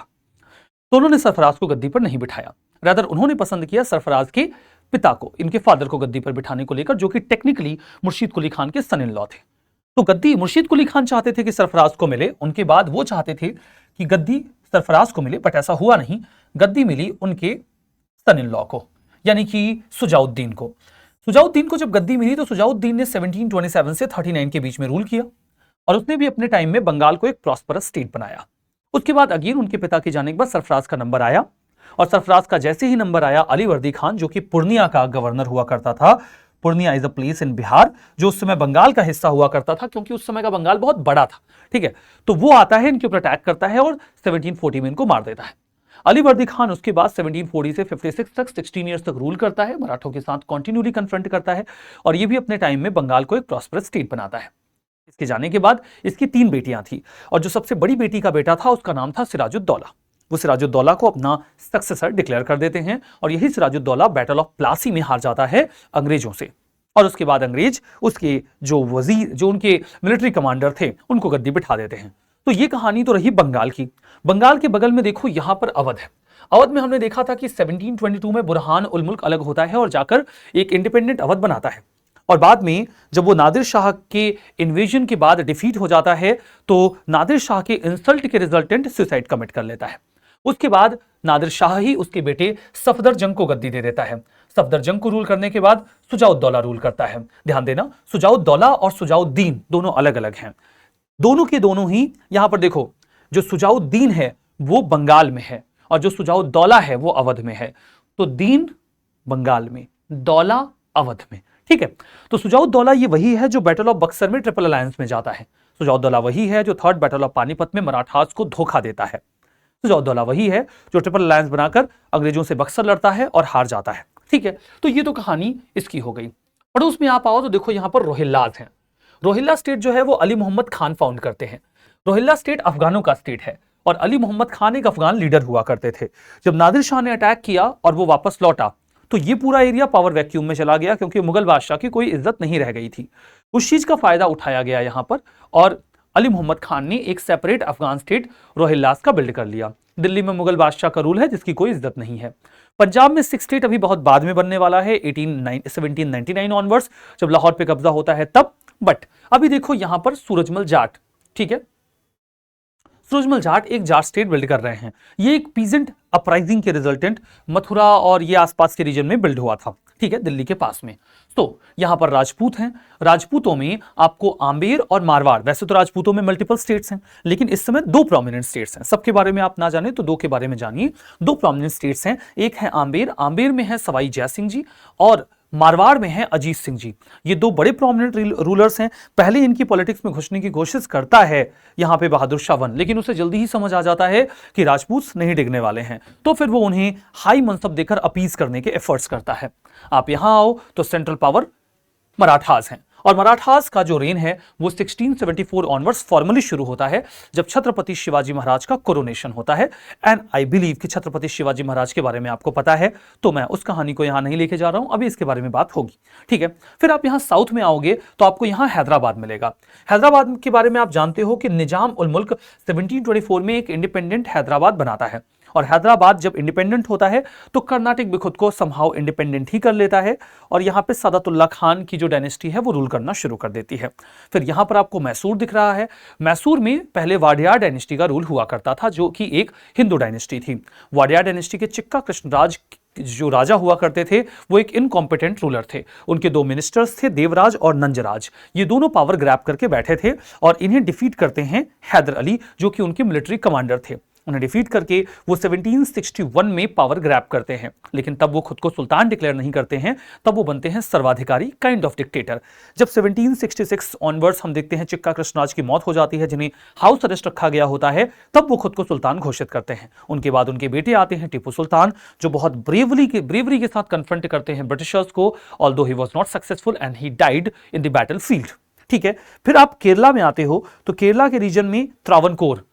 तो उन्होंने सरफराज को गद्दी पर नहीं बिठाया। रादर उन्होंने पसंद किया सरफराज के पिता को, इनके फादर को गद्दी पर बिठाने को लेकर, जो कि टेक्निकली मुर्शीद कुली खान के सन इन लॉ थे। तो गद्दी मुर्शीद कुली खान चाहते थे कि सरफराज को मिले, उनके बाद वो चाहते थे कि गद्दी सरफराज को मिले, बट ऐसा हुआ नहीं। गद्दी मिली उनके सन इन लॉ को, यानी कि सुजाउद्दीन को। सुजाउद्दीन को जब गद्दी मिली तो सुजाउद्दीन ने 1727 से 39 के बीच में रूल किया, और उसने भी अपने टाइम में बंगाल को एक प्रॉस्परस स्टेट बनाया। उसके बाद अगेन उनके पिता के जाने के बाद सरफराज का नंबर आया, और सरफराज का जैसे ही नंबर आया, अलीवर्दी खान जो कि पूर्णिया का गवर्नर हुआ करता था, Purnia is a place in Bihar जो उस समय बंगाल का हिस्सा हुआ करता था, क्योंकि उस समय का बंगाल बहुत बड़ा था। ठीक है, तो वो आता है, इनके ऊपर अटैक करता है और 1740 में इनको मार देता है। अलीवर्दी खान उसके बाद 1740 से 56 तक 16 ईयर्स तक रूल करता है, मराठों के साथ कंटिन्यूली कन्फ्रंट करता है, और ये भी अपने टाइम में बंगाल को एक प्रॉस्परस स्टेट बनाता है। इसके जाने के बाद इसकी 3 बेटियां थी और जो सबसे बड़ी बेटी का बेटा था उसका नाम था सिराजुद्दौला। वो सिराजुद्दौला को अपना सक्सेसर डिक्लेयर कर देते हैं और यही सिराजुद्दौला बैटल ऑफ प्लासी में हार जाता है अंग्रेजों से। और उसके बाद अंग्रेज उसके जो वजीर, जो उनके मिलिट्री कमांडर थे, उनको गद्दी बिठा देते हैं। तो ये कहानी तो रही बंगाल की। बंगाल के बगल में देखो यहां पर अवध है। अवध में हमने देखा था कि 1722 में बुरहान उल मुल्क अलग होता है और जाकर एक इंडिपेंडेंट अवध बनाता है। और बाद में जब वो नादिर शाह के इन्वेजन के बाद डिफीट हो जाता है तो नादिर शाह के इंसल्ट के रिजल्टेंट सुसाइड कमिट कर लेता है। उसके बाद नादिर शाह ही उसके बेटे सफदर जंग को गद्दी दे देता है। सफदर जंग को रूल करने के बाद सुजाउद्दौला रूल करता है। ध्यान देना, सुजाउद्दौला और सुजाउद्दीन दोनों अलग अलग हैं। दोनों के दोनों ही यहां पर देखो, जो सुजाउद्दीन है वो बंगाल में है और जो सुजाउद्दौला है वो अवध में है। तो दीन बंगाल में, दौला अवध में। ठीक है, तो सुजाउद्दौला ये वही है जो बैटल ऑफ बक्सर में ट्रिपल अलायंस में जाता है। सुजाउद्दौला वही है जो थर्ड बैटल ऑफ पानीपत में मराठास को धोखा देता है। सुजाउद्दौला वही है जो ट्रिपल अलायंस बनाकर अंग्रेजों से बक्सर लड़ता है और हार जाता है। ठीक है, तो ये तो कहानी इसकी हो गई। पड़ोस में आप आओ तो देखो यहां पर रोहिल्लाज हैं। रोहिल्ला स्टेट जो है वो अली मोहम्मद खान फाउंड करते हैं। रोहिल्ला स्टेट अफगानों का स्टेट है और अली मोहम्मद खान एक अफगान लीडर हुआ करते थे। जब नादिर शाह ने अटैक किया और वो वापस लौटा तो ये पूरा एरिया पावर वैक्यूम में चला गया क्योंकि मुगल बादशाह की कोई इज्जत नहीं रह गई थी। उस चीज का फायदा उठाया गया यहां पर और अली मोहम्मद खान ने एक सेपरेट अफगान स्टेट रोहिल्लास का बिल्ड कर लिया। दिल्ली में मुगल बादशाह का रूल है जिसकी कोई इज्जत नहीं है। पंजाब में 6 स्टेट अभी बहुत बाद में बनने वाला है, 1799 ऑनवर्ड्स, जब लाहौर पे कब्जा होता है तब। बट अभी देखो यहां पर सूरजमल जाट, ठीक है, सूरजमल जाट एक जाट स्टेट बिल्ड कर रहे हैं। ये एक पीजेंट अपराइजिंग के रिजल्टेंट मथुरा और ये आसपास के रीजन में बिल्ड हुआ था। ठीक है, दिल्ली के पास में। तो यहां पर राजपूत हैं। राजपूतों में आपको आम्बेर और मारवाड़, वैसे तो राजपूतों में मल्टीपल स्टेट्स हैं लेकिन इस समय 2 प्रोमिनेंट स्टेट्स हैं। सबके बारे में आप ना जाने तो 2 के बारे में जानिए। 2 प्रोमिनेंट स्टेट्स हैं, एक है आम्बेर, आम्बेर में है सवाई जय सिंह जी और मारवाड़ में है अजीत सिंह जी। ये 2 बड़े प्रोमिनेंट रूलर्स हैं। पहले इनकी पॉलिटिक्स में घुसने की कोशिश करता है यहां पे बहादुर शाह 1, लेकिन उसे जल्दी ही समझ आ जाता है कि राजपूत नहीं डिगने वाले हैं, तो फिर वो उन्हें हाई मनसब देकर अपीज करने के एफर्ट्स करता है। आप यहां आओ तो सेंट्रल पावर मराठास हैं और मराठास का जो रेन है वो 1674 ऑनवर्ड्स फॉर्मली शुरू होता है जब छत्रपति शिवाजी महाराज का कोरोनेशन होता है। एंड आई बिलीव कि छत्रपति शिवाजी महाराज के बारे में आपको पता है, तो मैं उस कहानी को यहां नहीं लेके जा रहा हूं, अभी इसके बारे में बात होगी। ठीक है, फिर आप यहां साउथ में आओगे तो आपको यहां हैदराबाद मिलेगा। हैदराबाद के बारे में आप जानते हो कि निजाम उल मुल्क 1724 में एक इंडिपेंडेंट हैदराबाद बनाता है और हैदराबाद जब इंडिपेंडेंट होता है तो कर्नाटक भी खुद को समहाउ इंडिपेंडेंट ही कर लेता है और यहां पे सादतुल्ला खान की जो डायनेस्टी है वो रूल करना शुरू कर देती है। फिर यहां पर आपको मैसूर दिख रहा है। मैसूर में पहले वाडियार डायनेस्टी का रूल हुआ करता था जो कि एक हिंदू डायनेस्टी थी। वाडियार डायनेस्टी के चिक्का कृष्णराज जो राजा हुआ करते थे वो एक इनकॉम्पिटेंट रूलर थे। उनके 2 मिनिस्टर्स थे, देवराज और नंजराज। ये दोनों पावर ग्रैब करके बैठे थे और इन्हें डिफीट करते हैं हैदर अली जो कि उनके मिलिट्री कमांडर थे। उन्हें डिफीट करके वो 1761 में पावर ग्रैब करते हैं, लेकिन तब वो खुद को सुल्तान डिक्लेयर नहीं करते हैं, तब वो बनते हैं सर्वाधिकारी, काइंड ऑफ डिक्टेटर। जब 1766 ऑनवर्ड्स हम देखते हैं चिक्का कृष्णराज की मौत हो जाती है जिन्हें हाउस अरेस्ट रखा गया होता है, तब वो खुद को सुल्तान घोषित करते हैं। उनके बाद उनके बेटे आते हैं टीपू सुल्तान जो बहुत ब्रेवरी के साथ कन्फ्रंट करते हैं ब्रिटिशर्स को, although he was not successful and he died in the battle field. ठीक है, फिर आप केरला में आते हो तो केरला के रीजन में त्रावणकोर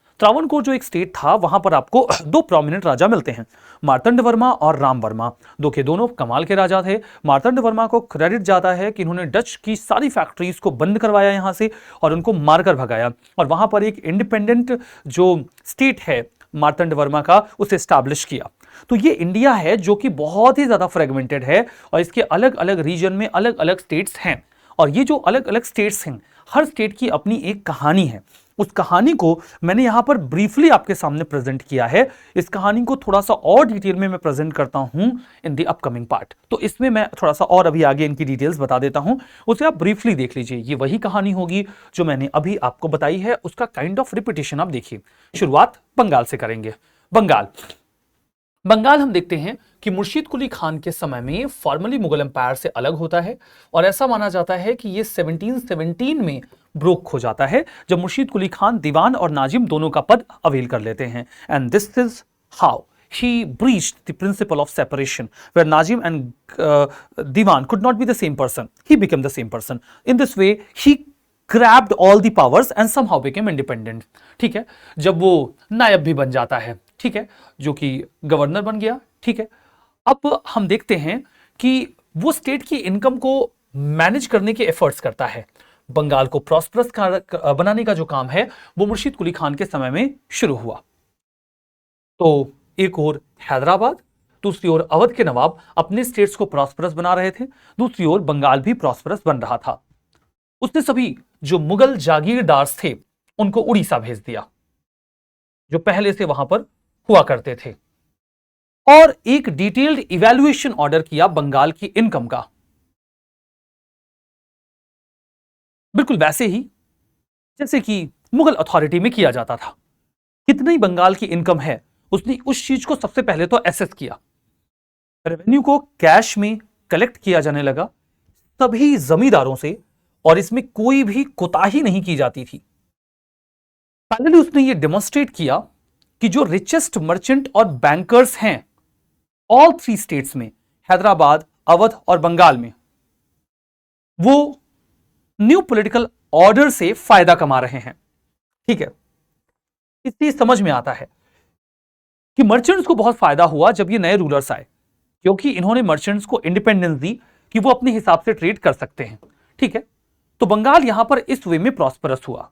जो एक स्टेट था वहां पर आपको 2 प्रोमिनेंट राजा मिलते हैं, मार्तंड वर्मा और राम वर्मा। 2 के दोनों कमाल के राजा थे। मार्तंड वर्मा को क्रेडिट जाता है कि इन्होंने डच की सारी फैक्ट्रीज को बंद करवाया यहां से और उनको मारकर भगाया और वहां पर एक इंडिपेंडेंट जो स्टेट है मार्तंड वर्मा का उसे एस्टैब्लिश किया। तो ये इंडिया है जो कि बहुत ही ज्यादा फ्रेगमेंटेड है और इसके अलग अलग रीजन में अलग अलग स्टेट्स हैं और ये जो अलग अलग स्टेट्स हैं हर स्टेट की अपनी एक कहानी है। उस कहानी को मैंने यहां पर ब्रीफली आपके सामने प्रेजेंट किया है। इस कहानी को थोड़ा सा और डिटेल में मैं प्रेजेंट करता हूं इन द अपकमिंग पार्ट, तो इसमें मैं थोड़ा सा और अभी आगे इनकी डिटेल्स बता देता हूं, उसे आप ब्रीफली देख लीजिए। ये वही कहानी होगी जो मैंने अभी आपको बताई है, उसका काइंड ऑफ रिपीटेशन आप देखिए। शुरुआत बंगाल से करेंगे। बंगाल हम देखते हैं कि मुर्शीद कुली खान के समय में फॉर्मली मुगल एम्पायर से अलग होता है और ऐसा माना जाता है कि ये 1717 में ब्रोक हो जाता है जब मुर्शीद कुली खान दीवान और नाजिम दोनों का पद अवेल कर लेते हैं। And this is how he breached the principle of separation where Najim and Diwan could not be the same person. He became the same person. In this way he grabbed all the powers and somehow became independent। ठीक है, जब वो नायब भी बन जाता है, ठीक है, जो कि गवर्नर बन गया। ठीक है, अब हम देखते हैं कि वो स्टेट की इनकम को मैनेज करने के एफर्ट्स करता है। बंगाल को प्रॉस्परस बनाने का जो काम है वो मुर्शीद कुली खान के समय में शुरू हुआ। तो एक और हैदराबाद, दूसरी ओर अवध के नवाब अपने स्टेट्स को प्रॉस्परस बना रहे थे, दूसरी ओर बंगाल भी प्रॉस्परस बन रहा था। उसने सभी जो मुगल जागीरदार थे उनको उड़ीसा भेज दिया, जो पहले से वहां पर हुआ करते थे, और एक डिटेल्ड इवैल्यूएशन ऑर्डर किया बंगाल की इनकम का, बिल्कुल वैसे ही जैसे कि मुगल अथॉरिटी में किया जाता था। कितनी बंगाल की इनकम है उसने उस चीज को सबसे पहले तो एसेस किया। रेवेन्यू को कैश में कलेक्ट किया जाने लगा सभी जमींदारों से, और इसमें कोई भी कोताही नहीं की जाती थी। फाइनली उसने ये डेमोन्स्ट्रेट किया कि जो रिचेस्ट मर्चेंट और बैंकर्स हैं ऑल थ्री स्टेट्स में, हैदराबाद, अवध और बंगाल में, वो न्यू पॉलिटिकल ऑर्डर से फायदा कमा रहे हैं। ठीक है, इसलिए समझ में आता है कि मर्चेंट्स को बहुत फायदा हुआ जब ये नए रूलर्स आए, क्योंकि इन्होंने मर्चेंट्स को इंडिपेंडेंस दी कि वो अपने हिसाब से ट्रेड कर सकते हैं। ठीक है, तो बंगाल यहां पर इस वे में प्रॉस्परस हुआ।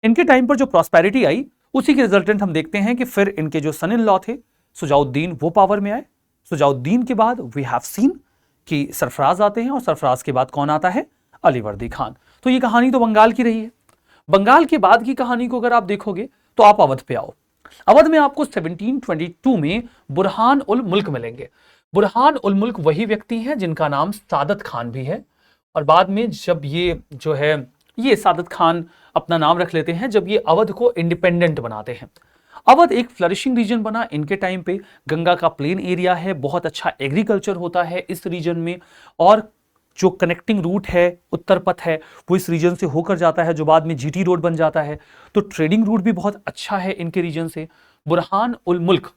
इनके टाइम पर जो प्रॉस्पेरिटी आई उसी के रिजल्टेंट हम देखते हैं कि फिर इनके जो सन इन लॉ थे सुजाउद्दीन, वो पावर में आए। सुजाउद्दीन के बाद वी हैव सीन कि सरफराज आते हैं, और सरफराज के बाद कौन आता है? अलीवर्दी खान। तो ये कहानी तो बंगाल की रही है। बंगाल के बाद की कहानी को अगर आप देखोगे तो आप अवध पे आओ। अवध में आपको 1722 में बुरहान उल मुल्क मिलेंगे। बुरहान उल मुल्क वही व्यक्ति हैं जिनका नाम सादत खान भी है, और बाद में जब ये जो है ये सादत खान अपना नाम रख लेते हैं जब ये अवध को इंडिपेंडेंट बनाते हैं। अवध एक फ्लरिशिंग रीजन बना इनके टाइम पे। गंगा का प्लेन एरिया है, बहुत अच्छा एग्रीकल्चर होता है इस रीजन में, और जो कनेक्टिंग रूट है, उत्तर पथ है, वो इस रीजन से होकर जाता है, जो बाद में जीटी रोड बन जाता है। तो ट्रेडिंग रूट भी बहुत अच्छा है इनके रीजन से। बुरहान उल मुल्क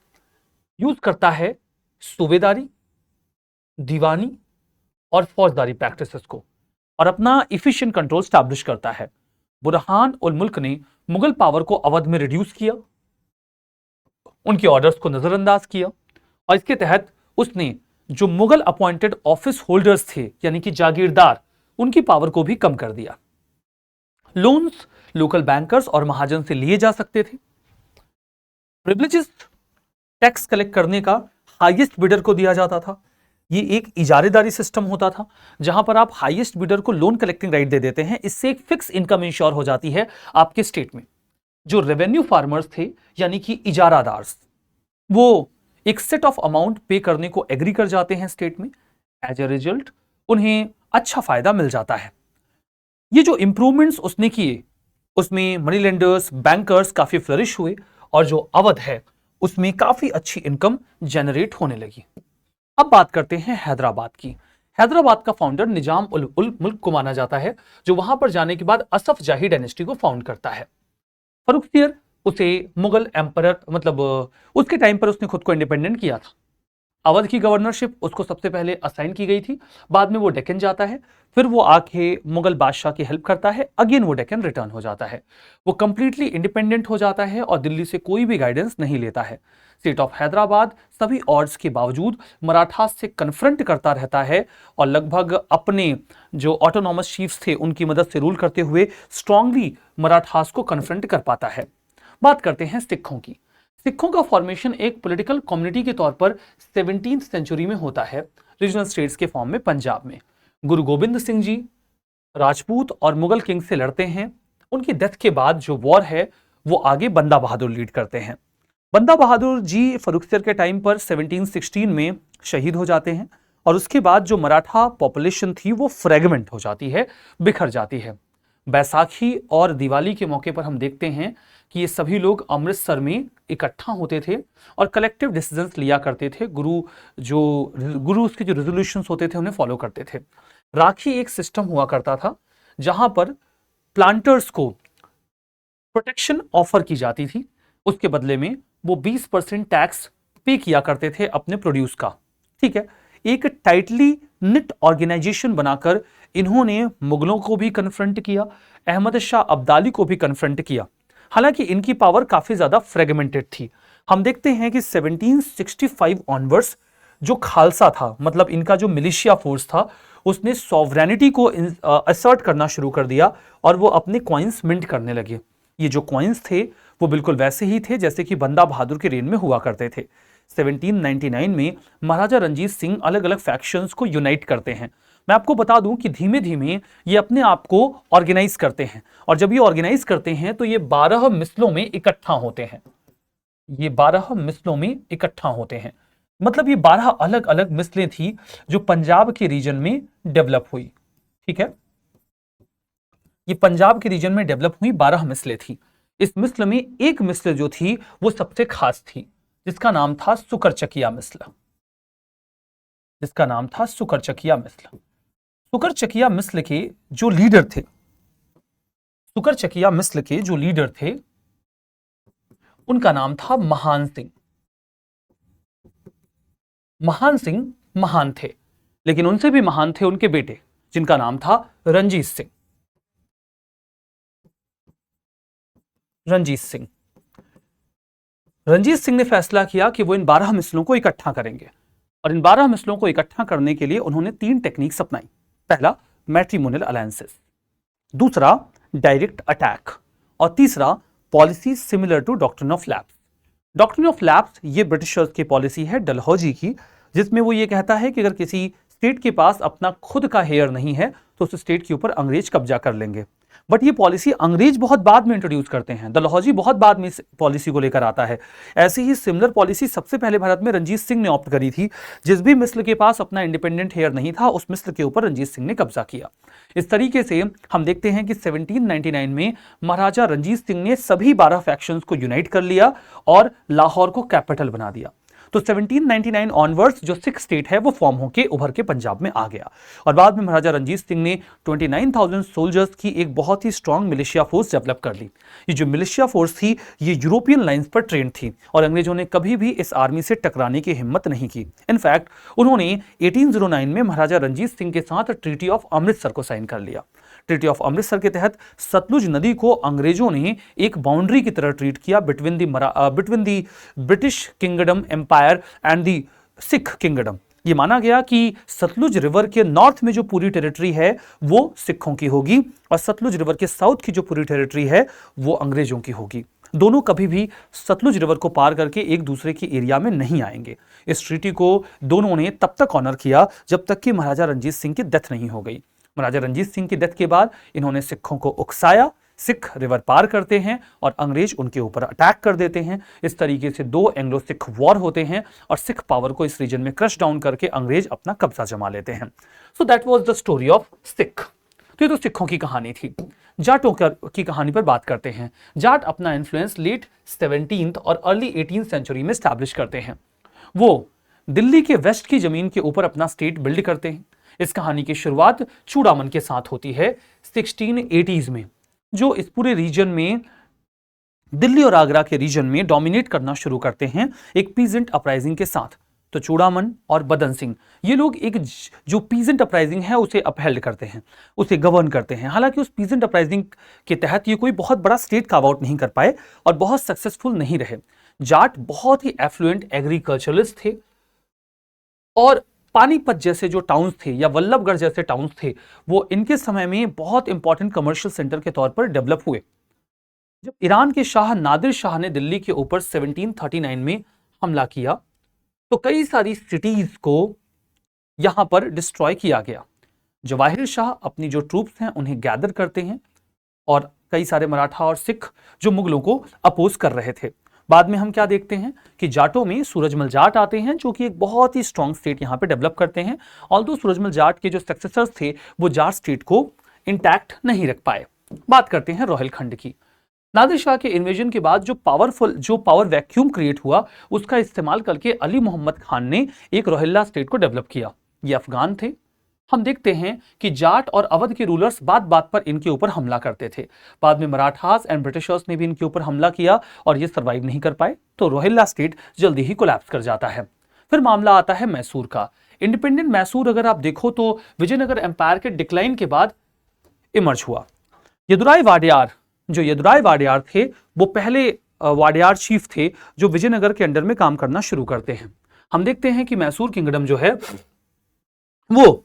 यूज करता है सूबेदारी, दीवानी और फौजदारी प्रैक्टिसेस को, और अपना इफिशिएंट कंट्रोल स्टैब्लिश करता है। बुरहान उल मुल्क ने मुगल पावर को अवध में रिड्यूस किया, उनके ऑर्डर्स को नजरअंदाज किया, और इसके तहत उसने जो मुगल अपॉइंटेड ऑफिस होल्डर्स थे यानी कि जागीरदार, उनकी पावर को भी कम कर दिया। लोन्स लोकल बैंकर्स और महाजन से लिए जा सकते थे। प्रिविलेजेस टैक्स कलेक्ट करने का हाईएस्ट बिडर को दिया जाता था। ये एक इजारेदारी सिस्टम होता था जहां पर आप हाईएस्ट बिडर को लोन कलेक्टिंग राइट दे देते हैं। इससे एक फिक्स इनकम इंश्योर हो जाती है आपके स्टेट में। जो रेवेन्यू फार्मर्स थे यानी कि इजारादार्स, वो एक सेट ऑफ अमाउंट पे करने को एग्री कर जाते हैं स्टेट में। एज ए रिजल्ट उन्हें अच्छा फायदा मिल जाता है। ये जो इंप्रूवमेंट्स उसने किए उसमें मनी लेंडर्स, बैंकर्स काफी फ्लरिश हुए, और जो अवध है उसमें काफी अच्छी इनकम जनरेट होने लगी। अब बात करते हैं हैदराबाद की। हैदराबाद का फाउंडर निजाम उल मुल्क को माना जाता है, जो वहां पर जाने के बाद असफ जाही डायनेस्टी को फाउंड करता है। फरुख्तियर उसे मुगल एम्परर, मतलब उसके टाइम पर उसने खुद को इंडिपेंडेंट किया था। अवध की गवर्नरशिप उसको सबसे पहले असाइन की गई थी, बाद में वो डेक्कन जाता है, फिर वो आके मुगल बादशाह की हेल्प करता है, अगेन वो डेक्कन रिटर्न हो जाता है। वो कंप्लीटली इंडिपेंडेंट हो जाता है और दिल्ली से कोई भी गाइडेंस नहीं लेता है। स्टेट ऑफ हैदराबाद सभी ऑड्स के बावजूद मराठास से कन्फ्रंट करता रहता है, और लगभग अपने जो ऑटोनॉमस चीफ्स थे उनकी मदद से रूल करते हुए स्ट्रांगली मराठास को कन्फ्रंट कर पाता है। बात करते हैं सिखों की। सिखों का फॉर्मेशन एक पॉलिटिकल कम्युनिटी के तौर पर 17th सेंचुरी में होता है, रीजनल स्टेट्स के फॉर्म में पंजाब में। गुरु गोबिंद सिंह जी राजपूत और मुगल किंग से लड़ते हैं। उनकी डेथ के बाद जो वॉर है वो आगे बंदा बहादुर लीड करते हैं। बंदा बहादुर जी फरुख्तियर के टाइम पर 1716 में शहीद हो जाते हैं, और उसके बाद जो मराठा पॉपुलेशन थी वो फ्रेगमेंट हो जाती है, बिखर जाती है। बैसाखी और दिवाली के मौके पर हम देखते हैं कि ये सभी लोग अमृतसर में इकट्ठा होते थे और कलेक्टिव डिसीजंस लिया करते थे। गुरु उसके जो रेजोल्यूशंस होते थे उन्हें फॉलो करते थे। राखी एक सिस्टम हुआ करता था जहां पर प्लांटर्स को प्रोटेक्शन ऑफर की जाती थी, उसके बदले में वो 20% टैक्स पे किया करते थे अपने प्रोड्यूस का। ठीक है, एक टाइटली निट ऑर्गेनाइजेशन बनाकर इन्होंने मुगलों को भी कन्फ्रंट किया, अहमद शाह अब्दाली को भी कन्फ्रंट किया। हालांकि इनकी पावर काफी ज्यादा फ्रेगमेंटेड थी। हम देखते हैं कि 1765 ऑनवर्ड्स जो खालसा था, मतलब इनका जो मिलिशिया फोर्स था, उसने सॉवरेनिटी को असर्ट करना शुरू कर दिया और वो अपने कॉइन्स मिंट करने लगे। ये जो कॉइन्स थे वो बिल्कुल वैसे ही थे जैसे कि बंदा बहादुर के रेन में हुआ करते थे। 1799 में महाराजा रंजीत सिंह अलग अलग फैक्शंस को यूनाइट करते हैं। मैं आपको बता दूं कि धीमे धीमे ये अपने आप को ऑर्गेनाइज करते हैं, और जब ये ऑर्गेनाइज करते हैं तो ये 12 मिसलों में इकट्ठा होते हैं। ये 12 मिसलों में इकट्ठा होते हैं, मतलब ये 12 अलग अलग मिसलें थी जो पंजाब के रीजन में डेवलप हुई। ठीक है, ये पंजाब के रीजन में डेवलप हुई 12 मिसलें थी। इस मिसल में एक मिसल जो थी वो सबसे खास थी, जिसका नाम था सुकरचकिया मिसल। जिसका नाम था सुकरचकिया मिसल। सुकरचकिया मिसल के जो लीडर थे, सुकरचकिया मिसल के जो लीडर थे उनका नाम था महान सिंह। महान सिंह महान थे, लेकिन उनसे भी महान थे उनके बेटे, जिनका नाम था रंजीत सिंह। रंजीत सिंह रंजीत सिंह ने फैसला किया कि वो इन 12 मिसलों को इकट्ठा करेंगे, और इन 12 मिसलों को इकट्ठा करने के लिए उन्होंने 3 टेक्निक्स अपनाई। पहला, मैट्रिमोनियल अलायंसेस, दूसरा डायरेक्ट अटैक, और तीसरा policy similar to doctrine of lapse. Doctrine of lapse ये ब्रिटिशर्स की पॉलिसी है, डलहौजी की, जिसमें वो ये कहता है कि अगर किसी स्टेट के पास अपना खुद का हेयर नहीं है तो उस स्टेट के ऊपर अंग्रेज कब्जा कर लेंगे। बट ये पॉलिसी अंग्रेज बहुत बाद में इंट्रोड्यूस करते हैं, डलहौजी बहुत बाद में इस पॉलिसी को लेकर आता है। ऐसी ही सिमिलर पॉलिसी सबसे पहले भारत में रंजीत सिंह ने ऑप्ट करी थी। जिस भी मिस्र के पास अपना इंडिपेंडेंट हेयर नहीं था, उस मिस्र के ऊपर रंजीत सिंह ने कब्जा किया। इस तरीके से हम देखते हैं कि 1799 में महाराजा रंजीत सिंह ने सभी 12 फैक्शंस को यूनाइट कर लिया और लाहौर को कैपिटल बना दिया। तो 1799 ऑनवर्ड्स जो सिख स्टेट है वो फॉर्म होकर उभर के पंजाब में आ गया, और बाद में महाराजा रंजीत सिंह ने 29,000 सोल्जर्स की एक बहुत ही स्ट्रांग मिलिशिया फोर्स डेवलप कर ली। ये जो मिलिशिया फोर्स थी ये यूरोपियन लाइंस पर ट्रेंड थी, और अंग्रेजों ने कभी भी इस आर्मी से टकराने की हिम्मत नहीं की। इनफैक्ट उन्होंने 1809 में महाराजा रंजीत सिंह के साथ ट्रीटी ऑफ अमृतसर को साइन कर लिया। ट्रीटी ऑफ अमृतसर के तहत सतलुज नदी को अंग्रेजों ने एक बाउंड्री की तरह ट्रीट किया between the British kingdom empire and the Sikh kingdom. ये माना गया कि सतलुज रिवर के नॉर्थ में जो पूरी टेरिटरी है वो सिखों की होगी, और सतलुज रिवर के साउथ की जो पूरी टेरिटरी है वो अंग्रेजों की होगी। दोनों कभी भी सतलुज रिवर को पार करके एक दूसरे के एरिया में नहीं आएंगे। इस ट्रीटी को दोनों ने तब तक ऑनर किया जब तक कि महाराजा रंजीत सिंह की डेथ नहीं हो गई। महाराजा रंजीत सिंह की डेथ के बाद इन्होंने सिखों को उकसाया, सिख रिवर पार करते हैं और अंग्रेज उनके ऊपर अटैक कर देते हैं। इस तरीके से 2 एंग्लो सिख वॉर होते हैं और सिख पावर को इस रीजन में क्रश डाउन करके अंग्रेज अपना कब्जा जमा लेते हैं। So that was the story of Sikh. तो ये तो सिखों की कहानी थी। जाटों की कहानी पर बात करते हैं। जाट अपना इन्फ्लुएंस लेट 17th और अर्ली 18th सेंचुरी में स्टैब्लिश करते हैं। वो दिल्ली के वेस्ट की जमीन के ऊपर अपना स्टेट बिल्ड करते हैं। इस कहानी की शुरुआत चूड़ामन के साथ होती है 1680s में, जो इस पूरे रीजन में दिल्ली और आगरा के रीजन में डोमिनेट करना शुरू करते हैं एक पीजेंट अपराइजिंग के साथ। तो चूड़ामन और बदन सिंह ये लोग एक जो पीजेंट अपराइजिंग है उसे अपहेल्ड करते हैं, उसे गवर्न करते हैं। हालांकि उस पीजेंट अपराइजिंग के तहत ये कोई बहुत बड़ा स्टेट कार्व आउट नहीं कर पाए और बहुत सक्सेसफुल नहीं रहे। जाट बहुत ही एफ्लुएंट एग्रीकल्चरलिस्ट थे, और पानीपत जैसे जो टाउन्स थे या वल्लभगढ़ जैसे टाउन्स थे वो इनके समय में बहुत इंपॉर्टेंट कमर्शियल सेंटर के तौर पर डेवलप हुए। जब ईरान के शाह नादिर शाह ने दिल्ली के ऊपर 1739 में हमला किया तो कई सारी सिटीज को यहां पर डिस्ट्रॉय किया गया। जवाहिर शाह अपनी जो ट्रूप्स हैं उन्हें गैदर करते हैं, और कई सारे मराठा और सिख जो मुगलों को अपोज कर रहे थे। बाद में हम क्या देखते हैं कि जाटों में सूरजमल जाट आते हैं जो कि एक बहुत ही स्ट्रॉन्ग स्टेट यहां पे डेवलप करते हैं। ऑल्दो सूरजमल जाट के जो सक्सेसर्स थे वो जाट स्टेट को इंटैक्ट नहीं रख पाए। बात करते हैं रोहिलखंड की। नादिर शाह के इन्वेजन के बाद जो पावर वैक्यूम क्रिएट हुआ उसका इस्तेमाल करके अली मोहम्मद खान ने एक रोहिल्ला स्टेट को डेवलप किया। ये अफगान थे। हम देखते हैं कि जाट और अवध के रूलर्स बात बात पर इनके ऊपर हमला करते थे। बाद में मराठास एंड ब्रिटिशर्स ने भी इनके ऊपर हमला किया और ये सर्वाइव नहीं कर पाए, तो रोहिल्ला स्टेट जल्दी ही कोलैप्स कर जाता है। फिर मामला आता है मैसूर का। इंडिपेंडेंट मैसूर अगर आप देखो तो विजयनगर एम्पायर के डिक्लाइन के बाद इमर्ज हुआ। यदुराय वाडियार, जो यदुराय वाडियार थे वो पहले वाडियार चीफ थे जो विजयनगर के अंडर में काम करना शुरू करते हैं। हम देखते हैं कि मैसूर किंगडम जो है वो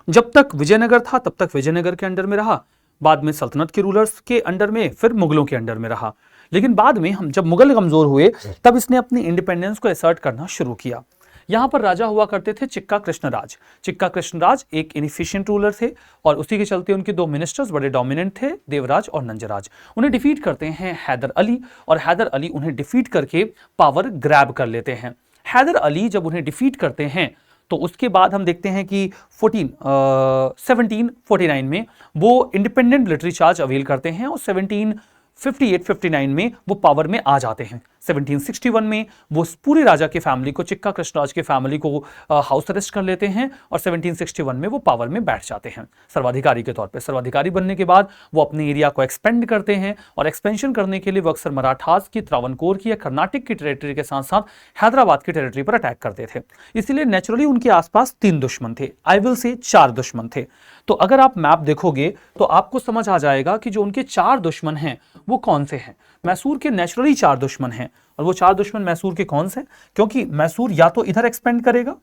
जब तक विजयनगर था तब तक विजयनगर के अंडर में रहा, बाद में सल्तनत के रूलर्स के अंडर में, फिर मुगलों के अंडर में रहा। लेकिन बाद में हम जब मुगल कमजोर हुए तब इसने अपनी इंडिपेंडेंस को असर्ट करना शुरू किया। यहां पर राजा हुआ करते थे चिक्का कृष्णराज। चिक्का कृष्णराज एक इनफिशिएंट रूलर थे और उसी के चलते उनके दो मिनिस्टर्स बड़े डोमिनेंट थे, देवराज और नंजराज। उन्हें डिफीट करते हैं हैदर अली, और हैदर अली उन्हें डिफीट करके पावर ग्रैब कर लेते हैं। हैदर अली जब उन्हें डिफीट करते हैं तो उसके बाद हम देखते हैं कि 1749 में वो इंडिपेंडेंट मिलिट्री चार्ज अवेल करते हैं और 1758-59 में वो पावर में आ जाते हैं। 1761 में वो पूरे राजा के फैमिली को, चिक्का कृष्णराज के फैमिली को हाउस अरेस्ट कर लेते हैं और 1761 में वो पावर में बैठ जाते हैं सर्वाधिकारी के तौर पे। सर्वाधिकारी बनने के बाद वो अपने एरिया को एक्सपेंड करते हैं और एक्सपेंशन करने के लिए वो अक्सर मराठास की, त्रावणकोर की या कर्नाटक की टेरिटरी के साथ साथ हैदराबाद की टेरिटरी पर अटैक करते थे। इसलिए नेचुरली उनके आसपास 3 दुश्मन थे, आई विल से 4 दुश्मन थे। तो अगर आप मैप देखोगे तो आपको समझ आ जाएगा कि जो उनके 4 दुश्मन हैं वो कौन से हैं। मैसूर के नेचुरली 4 दुश्मन हैं, और वो 4 दुश्मन मैसूर के कौन से? क्योंकि मैसूर या तो इधर एक्सपेंड करेगा,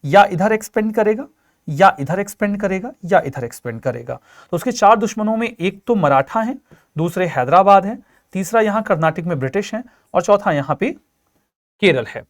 या इधर एक्सपेंड करेगा, या इधर एक्सपेंड करेगा, या इधर एक्सपेंड करेगा। तो उसके 4 दुश्मनों में एक तो मराठा है, दूसरे हैदराबाद है, तीसरा यहां कर्नाटक में ब्रिटिश है, और चौथा यहां पे केरल है।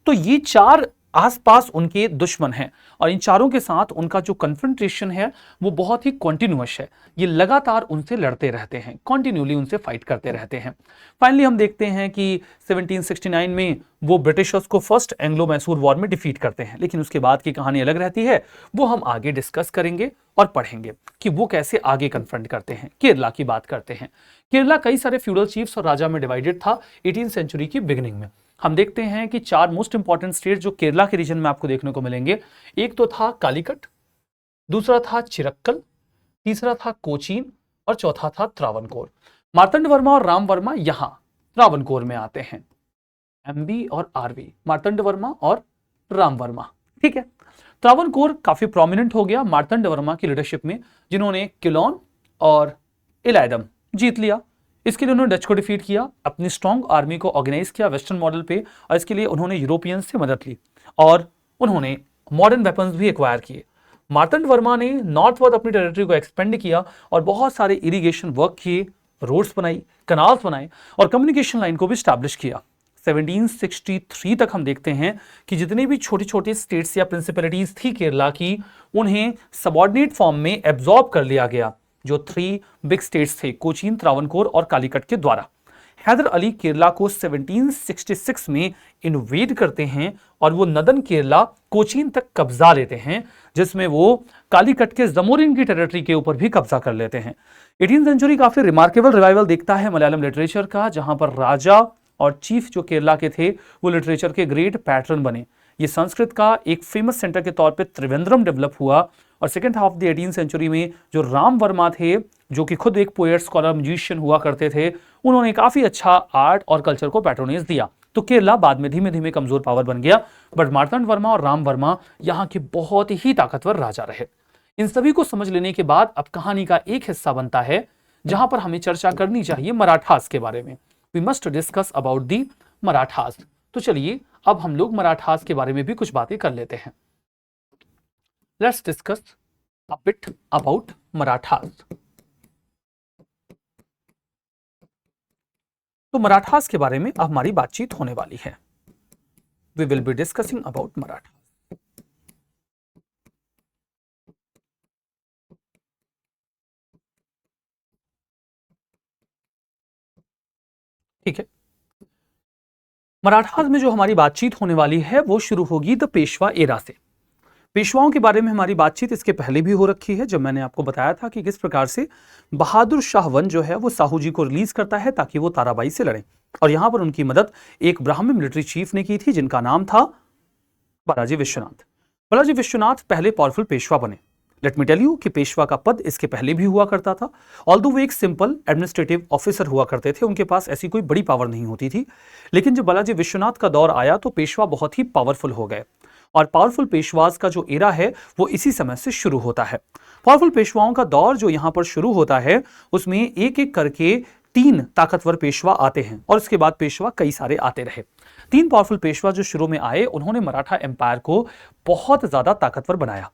तो ये 4 आसपास उनके दुश्मन हैं और इन चारों के साथ उनका जो कन्फ्रंटेशन है वो बहुत ही कॉन्टिन्यूअस है। ये लगातार उनसे लड़ते रहते हैं, कॉन्टिन्यूली उनसे फाइट करते रहते हैं। फाइनली हम देखते हैं कि 1769 में वो ब्रिटिशर्स को फर्स्ट एंग्लो मैसूर वॉर में डिफीट करते हैं, लेकिन उसके बाद की कहानी अलग रहती है, वो हम आगे डिस्कस करेंगे और पढ़ेंगे कि वो कैसे आगे कन्फ्रंट करते हैं। केरला की बात करते हैं। केरला कई सारे फ्यूडल चीफ्स और राजा में डिवाइडेड था 18th सेंचुरी की बिगिनिंग में। हम देखते हैं कि 4 मोस्ट इंपॉर्टेंट स्टेट जो केरला के रीजन में आपको देखने को मिलेंगे, एक तो था कालीकट, दूसरा था चिरक्कल, तीसरा था कोचीन और चौथा था त्रावणकोर। मार्तंड वर्मा और राम वर्मा यहां त्रावणकोर में आते हैं, एमबी और आरवी, मार्तंड वर्मा और राम वर्मा। ठीक है, त्रावणकोर काफी प्रोमिनेंट हो गया मार्तंड वर्मा की लीडरशिप में, जिन्होंने किलोन और इलायदम जीत लिया। इसके लिए उन्होंने डच को डिफीट किया, अपनी स्ट्रॉन्ग आर्मी को ऑर्गेनाइज किया वेस्टर्न मॉडल पे, और इसके लिए उन्होंने यूरोपियंस से मदद ली और उन्होंने मॉडर्न वेपन्स भी एक्वायर किए। मार्तंड वर्मा ने नॉर्थवर्ड अपनी टेरिटरी को एक्सपेंड किया और बहुत सारे इरिगेशन वर्क किए, रोड्स बनाई, कनाल्स बनाए और कम्युनिकेशन लाइन को भी स्टैब्लिश किया। 1763 तक हम देखते हैं कि जितने भी छोटी छोटी स्टेट्स या प्रिंसिपलिटीज थी केरला की, उन्हें सबऑर्डिनेट फॉर्म में एब्जॉर्ब कर लिया गया, जो 3 बिग स्टेट्स थे, कोचीन, त्रावणकोर और कालीकट के द्वारा। हैदर अली केरला को 1766 में इन्वेड करते हैं और वो नदन केरला, कोचीन तक कब्जा लेते हैं, जिसमें वो कालीकट के जमोरिन की टेरिटरी के ऊपर भी कब्जा कर लेते हैं। 18th सेंचुरी काफी रिमार्केबल रिवाइवल देखता है मलयालम लिटरेचर का, जहां पर राजा और चीफ जो केरला के थे वो लिटरेचर के ग्रेट पैटर्न बने। ये संस्कृत का एक फेमस सेंटर के तौर पे त्रिवेंद्रम डेवलप हुआ और second half of the 18th century में जो राम वर्मा थे, जो कि खुद एक पोएट, स्कॉलर, म्यूजिशियन हुआ करते थे, उन्होंने काफी अच्छा आर्ट और कल्चर को पैट्रोनेज दिया। तो केरला बाद में धीमे धीमे कमजोर पावर बन गया, बट मार्तंड वर्मा और राम वर्मा यहाँ के बहुत ही ताकतवर राजा रहे। इन सभी को समझ लेने के बाद अब कहानी का एक हिस्सा बनता है जहां पर हमें चर्चा करनी चाहिए मराठास के बारे में। We must discuss about the Marathas. तो चलिए अब हम लोग मराठास के बारे में भी कुछ बातें कर लेते हैं। Let's discuss a bit about Marathas. तो मराठास के बारे में अब हमारी बातचीत होने वाली है। We will be discussing about Maratha. ठीक है, मराठास में जो हमारी बातचीत होने वाली है वो शुरू होगी द पेशवा एरा से। पेशवाओं के बारे में हमारी बातचीत इसके पहले भी हो रखी है, जब मैंने आपको बताया था कि किस प्रकार से बहादुर शाह वन जो है वो साहू जी को रिलीज करता है ताकि वो ताराबाई से लड़े, और यहां पर उनकी मदद एक ब्राह्मण मिलिट्री चीफ ने की थी जिनका नाम था बालाजी विश्वनाथ। बालाजी विश्वनाथ पहले पावरफुल पेशवा बने। लेट मी टेल यू कि पेशवा का पद इसके पहले भी हुआ करता था, ऑल्दो वो एक सिंपल एडमिनिस्ट्रेटिव ऑफिसर हुआ करते थे, उनके पास ऐसी कोई बड़ी पावर नहीं होती थी। लेकिन जब बालाजी विश्वनाथ का दौर आया तो पेशवा बहुत ही पावरफुल हो गए और पावरफुल पेशवाज का जो एरा है वो इसी समय से शुरू होता है। पावरफुल पेशवाओं का दौर जो यहां पर शुरू होता है उसमें एक एक करके 3 ताकतवर पेशवा आते हैं और उसके बाद पेशवा कई सारे आते रहे। 3 पावरफुल पेशवा जो शुरू में आए उन्होंने मराठा एम्पायर को बहुत ज्यादा ताकतवर बनाया।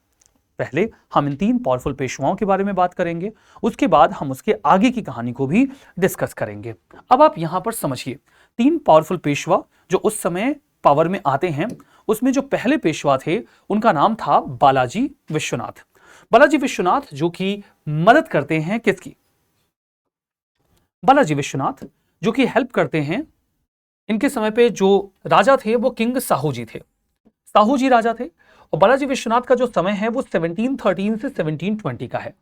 पहले हम इन 3 पावरफुल पेशवाओं के बारे में बात करेंगे, उसके बाद हम उसके आगे की कहानी को भी डिस्कस करेंगे। अब आप यहां पर समझिए, 3 पावरफुल पेशवा जो उस समय पावर में आते हैं, उसमें जो पहले पेशवा थे उनका नाम था बालाजी विश्वनाथ। बालाजी विश्वनाथ जो कि मदद करते हैं किसकी? बालाजी विश्वनाथ जो कि हेल्प करते हैं, इनके समय पे जो राजा थे वो किंग साहू जी थे। साहू जी राजा थे और बालाजी विश्वनाथ का जो समय है वो 1713 से 1720 का है।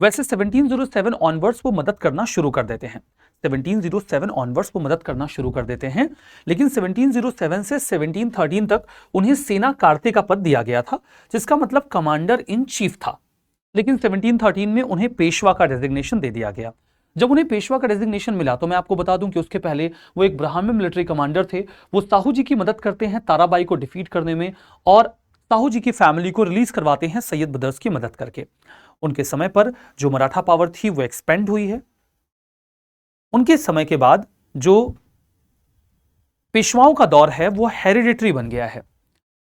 वैसे 1707 ऑनवर्ड्स वो मदद करना शुरू कर देते हैं, 1707 ऑनवर्ड्स वो मदद करना शुरू कर देते हैं, लेकिन 1707 से 1713 तक उन्हें सेना कार्ते का पद दिया गया था, जिसका मतलब कमांडर इन चीफ था। लेकिन 1713 में उन्हें पेशवा का डेजिग्नेशन दे दिया गया। जब उन्हें पेशवा का डेजिग्नेशन मिला तो मैं आपको बता दूं कि उसके पहले वो एक ब्राह्मण मिलिट्री कमांडर थे। वो साहू जी की मदद करते हैं ताराबाई को डिफीट करने में और साहू जी की फैमिली को रिलीज करवाते हैं सैयद ब्रदर्स की मदद करके। उनके समय पर जो मराठा पावर थी वो एक्सपेंड हुई है। उनके समय के बाद जो पेशवाओं का दौर है वो हेरिडिटरी बन गया है।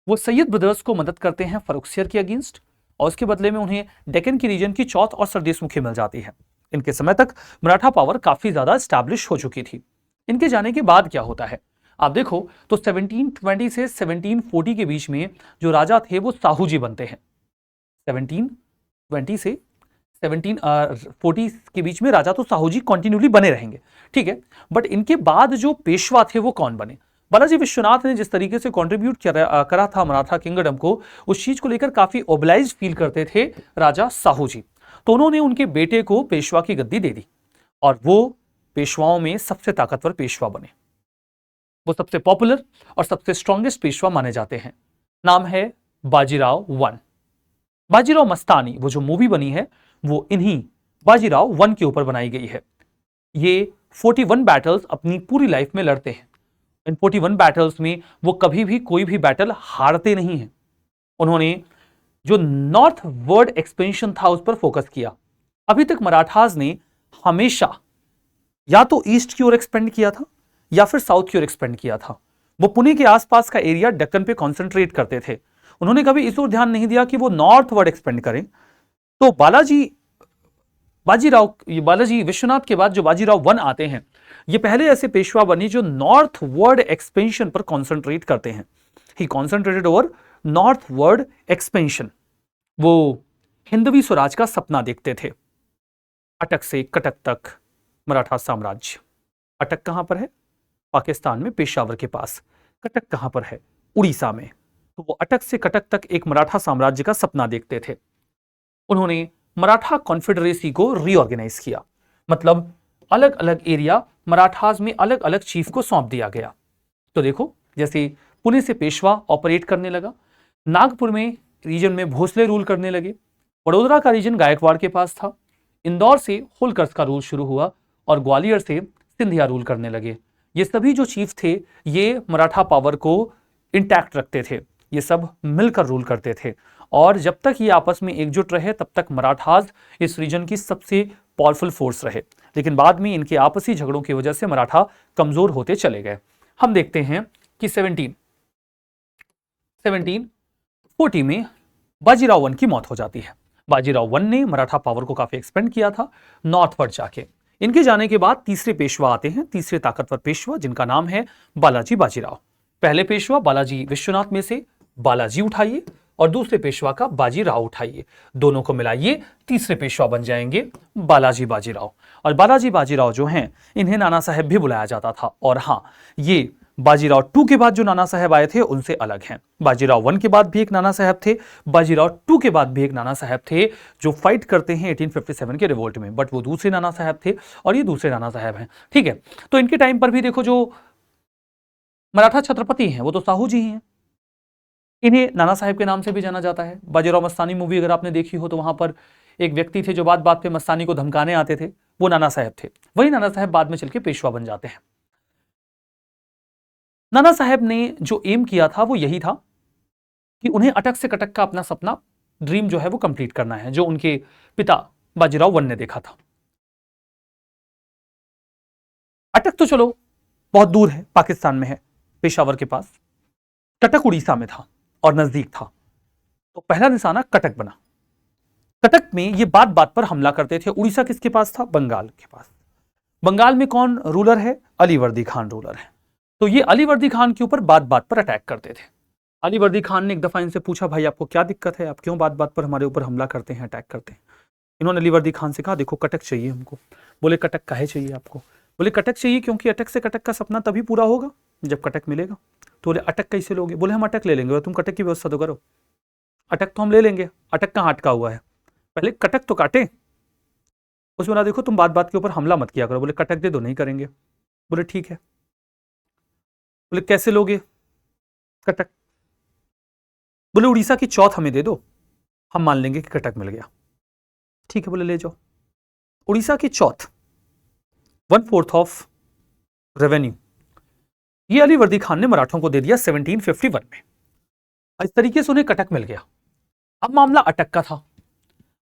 वो सैयद ब्रदर्स को मदद करते हैं फर्रुखसियर के अगेंस्ट और उसके बदले में उन्हें डेक्कन की रीजन की चौथ और सरदेशमुखी मिल जाती है। इनके समय तक मराठा पावर काफी ज्यादा स्टैब्लिश हो चुकी थी। इनके जाने के बाद क्या होता है आप देखो तो 1720 से 1740 के बीच में जो राजा थे वो साहू जी बनते हैं। 1720 से 1740 के बीच में राजा तो साहू जी कंटिन्यूली बने रहेंगे, ठीक है। बट इनके बाद जो पेशवा थे वो कौन बने? बालाजी विश्वनाथ ने जिस तरीके से कंट्रीब्यूट करा था मराठा किंगडम को, उस चीज को लेकर काफी ओबलाइज फील करते थे राजा साहू जी। तो उन्होंने उनके बेटे को पेशवा की गद्दी दे दी और वो पेशवाओं में सबसे ताकतवर पेशवा बने। वो सबसे पॉपुलर और सबसे स्ट्रॉन्गेस्ट पेशवा माने जाते हैं। नाम है बाजीराव वन। बाजीराव मस्तानी, वो जो मूवी बनी है वो इन्हीं बाजीराव वन के ऊपर बनाई गई है। ये 41 बैटल्स अपनी पूरी लाइफ में लड़ते हैं। इन 41 बैटल्स में वो कभी भी कोई भी बैटल हारते नहीं हैं। उन्होंने जो नॉर्थ वर्ड एक्सपेंशन था उस पर फोकस किया। अभी तक मराठास ने हमेशा या तो ईस्ट की ओर एक्सपेंड किया था या फिर साउथ की ओर एक्सपेंड किया था। वो पुणे के आसपास का एरिया दक्कन पे कॉन्सेंट्रेट करते थे। उन्होंने कभी इस ओर ध्यान नहीं दिया कि वो नॉर्थ वर्ड एक्सपेंड करें। तो बालाजी विश्वनाथ के बाद जो बाजीराव वन आते हैं, ये पहले ऐसे पेशवा बने जो नॉर्थ वर्ड एक्सपेंशन पर कॉन्सेंट्रेट करते हैं। He concentrated over northward expansion. वो हिंदवी स्वराज का सपना देखते थे। अटक से कटक तक मराठा साम्राज्य। अटक कहां पर है? पाकिस्तान में पेशावर के पास। कटक कहां पर है? उड़ीसा में। तो वो अटक से कटक तक एक मराठा साम्राज्य का सपना देखते थे। उन्होंने मराठा कॉन्फेडरेसी को रीऑर्गेनाइज किया, मतलब अलग अलग एरिया मराठास में अलग अलग चीफ को सौंप दिया गया। तो देखो, जैसे पुणे से पेशवा ऑपरेट करने लगा, नागपुर में रीजन में भोसले रूल करने लगे, वडोदरा का रीजन गायकवाड़ के पास था, इंदौर से होलकर्स का रूल शुरू हुआ और ग्वालियर से सिंधिया रूल करने लगे। ये सभी जो चीफ थे ये मराठा पावर को इंटैक्ट रखते थे, ये सब मिलकर रूल करते थे और जब तक ये आपस में एकजुट रहे तब तक मराठास इस रीजन की सबसे पावरफुल फोर्स रहे। लेकिन बाद में इनके आपसी झगड़ों की वजह से मराठा कमजोर होते चले गए। हम देखते हैं कि 1740 में बाजीराव वन की मौत हो जाती है। बाजीराव वन ने मराठा पावर को काफी एक्सपेंड किया था नॉर्थवर्ड जाके। इनके जाने के बाद तीसरे पेशवा आते हैं, तीसरे ताकतवर पेशवा, जिनका नाम है बालाजी बाजीराव। पहले पेशवा बालाजी विश्वनाथ में से बालाजी उठाइए और दूसरे पेशवा का बाजीराव उठाइए, दोनों को मिलाइए, तीसरे पेशवा बन जाएंगे बालाजी बाजीराव। और बालाजी बाजीराव जो हैं इन्हें नाना साहेब भी बुलाया जाता था। और हाँ, ये बाजीराव 2 के बाद जो नाना साहेब आए थे उनसे अलग हैं। बाजीराव 1 के बाद भी एक नाना साहेब थे, बाजीराव 2 के बाद भी एक नाना साहेब थे जो फाइट करते हैं 1857 के रिवोल्ट में, बट वो दूसरे नाना साहेब थे और ये दूसरे नाना साहेब हैं, ठीक है। तो इनके टाइम पर भी देखो जो मराठा छत्रपति हैं वो तो साहू जी ही हैं। इन्हें नाना साहेब के नाम से भी जाना जाता है। बाजीराव मस्तानी मूवी अगर आपने देखी हो तो वहां पर एक व्यक्ति थे जो बात बात पे मस्तानी को धमकाने आते थे, वो नाना साहेब थे। वही नाना साहेब बाद में चल के पेशवा बन जाते हैं। नाना साहेब ने जो एम किया था वो यही था कि उन्हें अटक से कटक का अपना सपना, ड्रीम जो है वो कंप्लीट करना है, जो उनके पिता बाजीराव वन ने देखा था। अटक तो चलो बहुत दूर है, पाकिस्तान में है, पेशावर के पास। कटक उड़ीसा में था और नजदीक था, तो पहला निशाना कटक बना। कटक में ये बात बात पर हमला करते थे। उड़ीसा किसके पास था? बंगाल के पास। बंगाल में कौन रूलर है? अलीवर्दी खान रूलर है। तो ये अलीवर्दी खान के ऊपर बात बात पर अटैक करते थे। अलीवर्दी खान ने एक दफा इनसे पूछा, भाई आपको क्या दिक्कत है, आप क्यों बात बात पर हमारे ऊपर हमला करते हैं, अटैक करते हैं? इन्होंने अलीवर्दी खान से कहा, देखो कटक चाहिए हमको। बोले कटक काहे चाहिए आपको? बोले कटक चाहिए क्योंकि अटक से कटक का सपना तभी पूरा होगा जब कटक मिलेगा। तो बोले अटक कैसे लोगे? बोले हम अटक ले लेंगे और तुम कटक की व्यवस्था तो करो। अटक तो हम ले लेंगे, अटक कहाँ अटका हुआ है, पहले कटक तो काटे। उसमें ना देखो तुम बात बात के ऊपर हमला मत किया करो। बोले कटक दे दो, नहीं करेंगे। बोले ठीक है। बोले कैसे लोगे कटक? बोले उड़ीसा की चौथ हमें दे दो, हम मान लेंगे कि कटक मिल गया। ठीक है, बोले ले जाओ। उड़ीसा की चौथ, 1/4 ऑफ रेवेन्यू, ये अलीवर्दी खान ने मराठों को दे दिया 1751 में। इस तरीके से उन्हें कटक मिल गया। अब मामला अटक का था।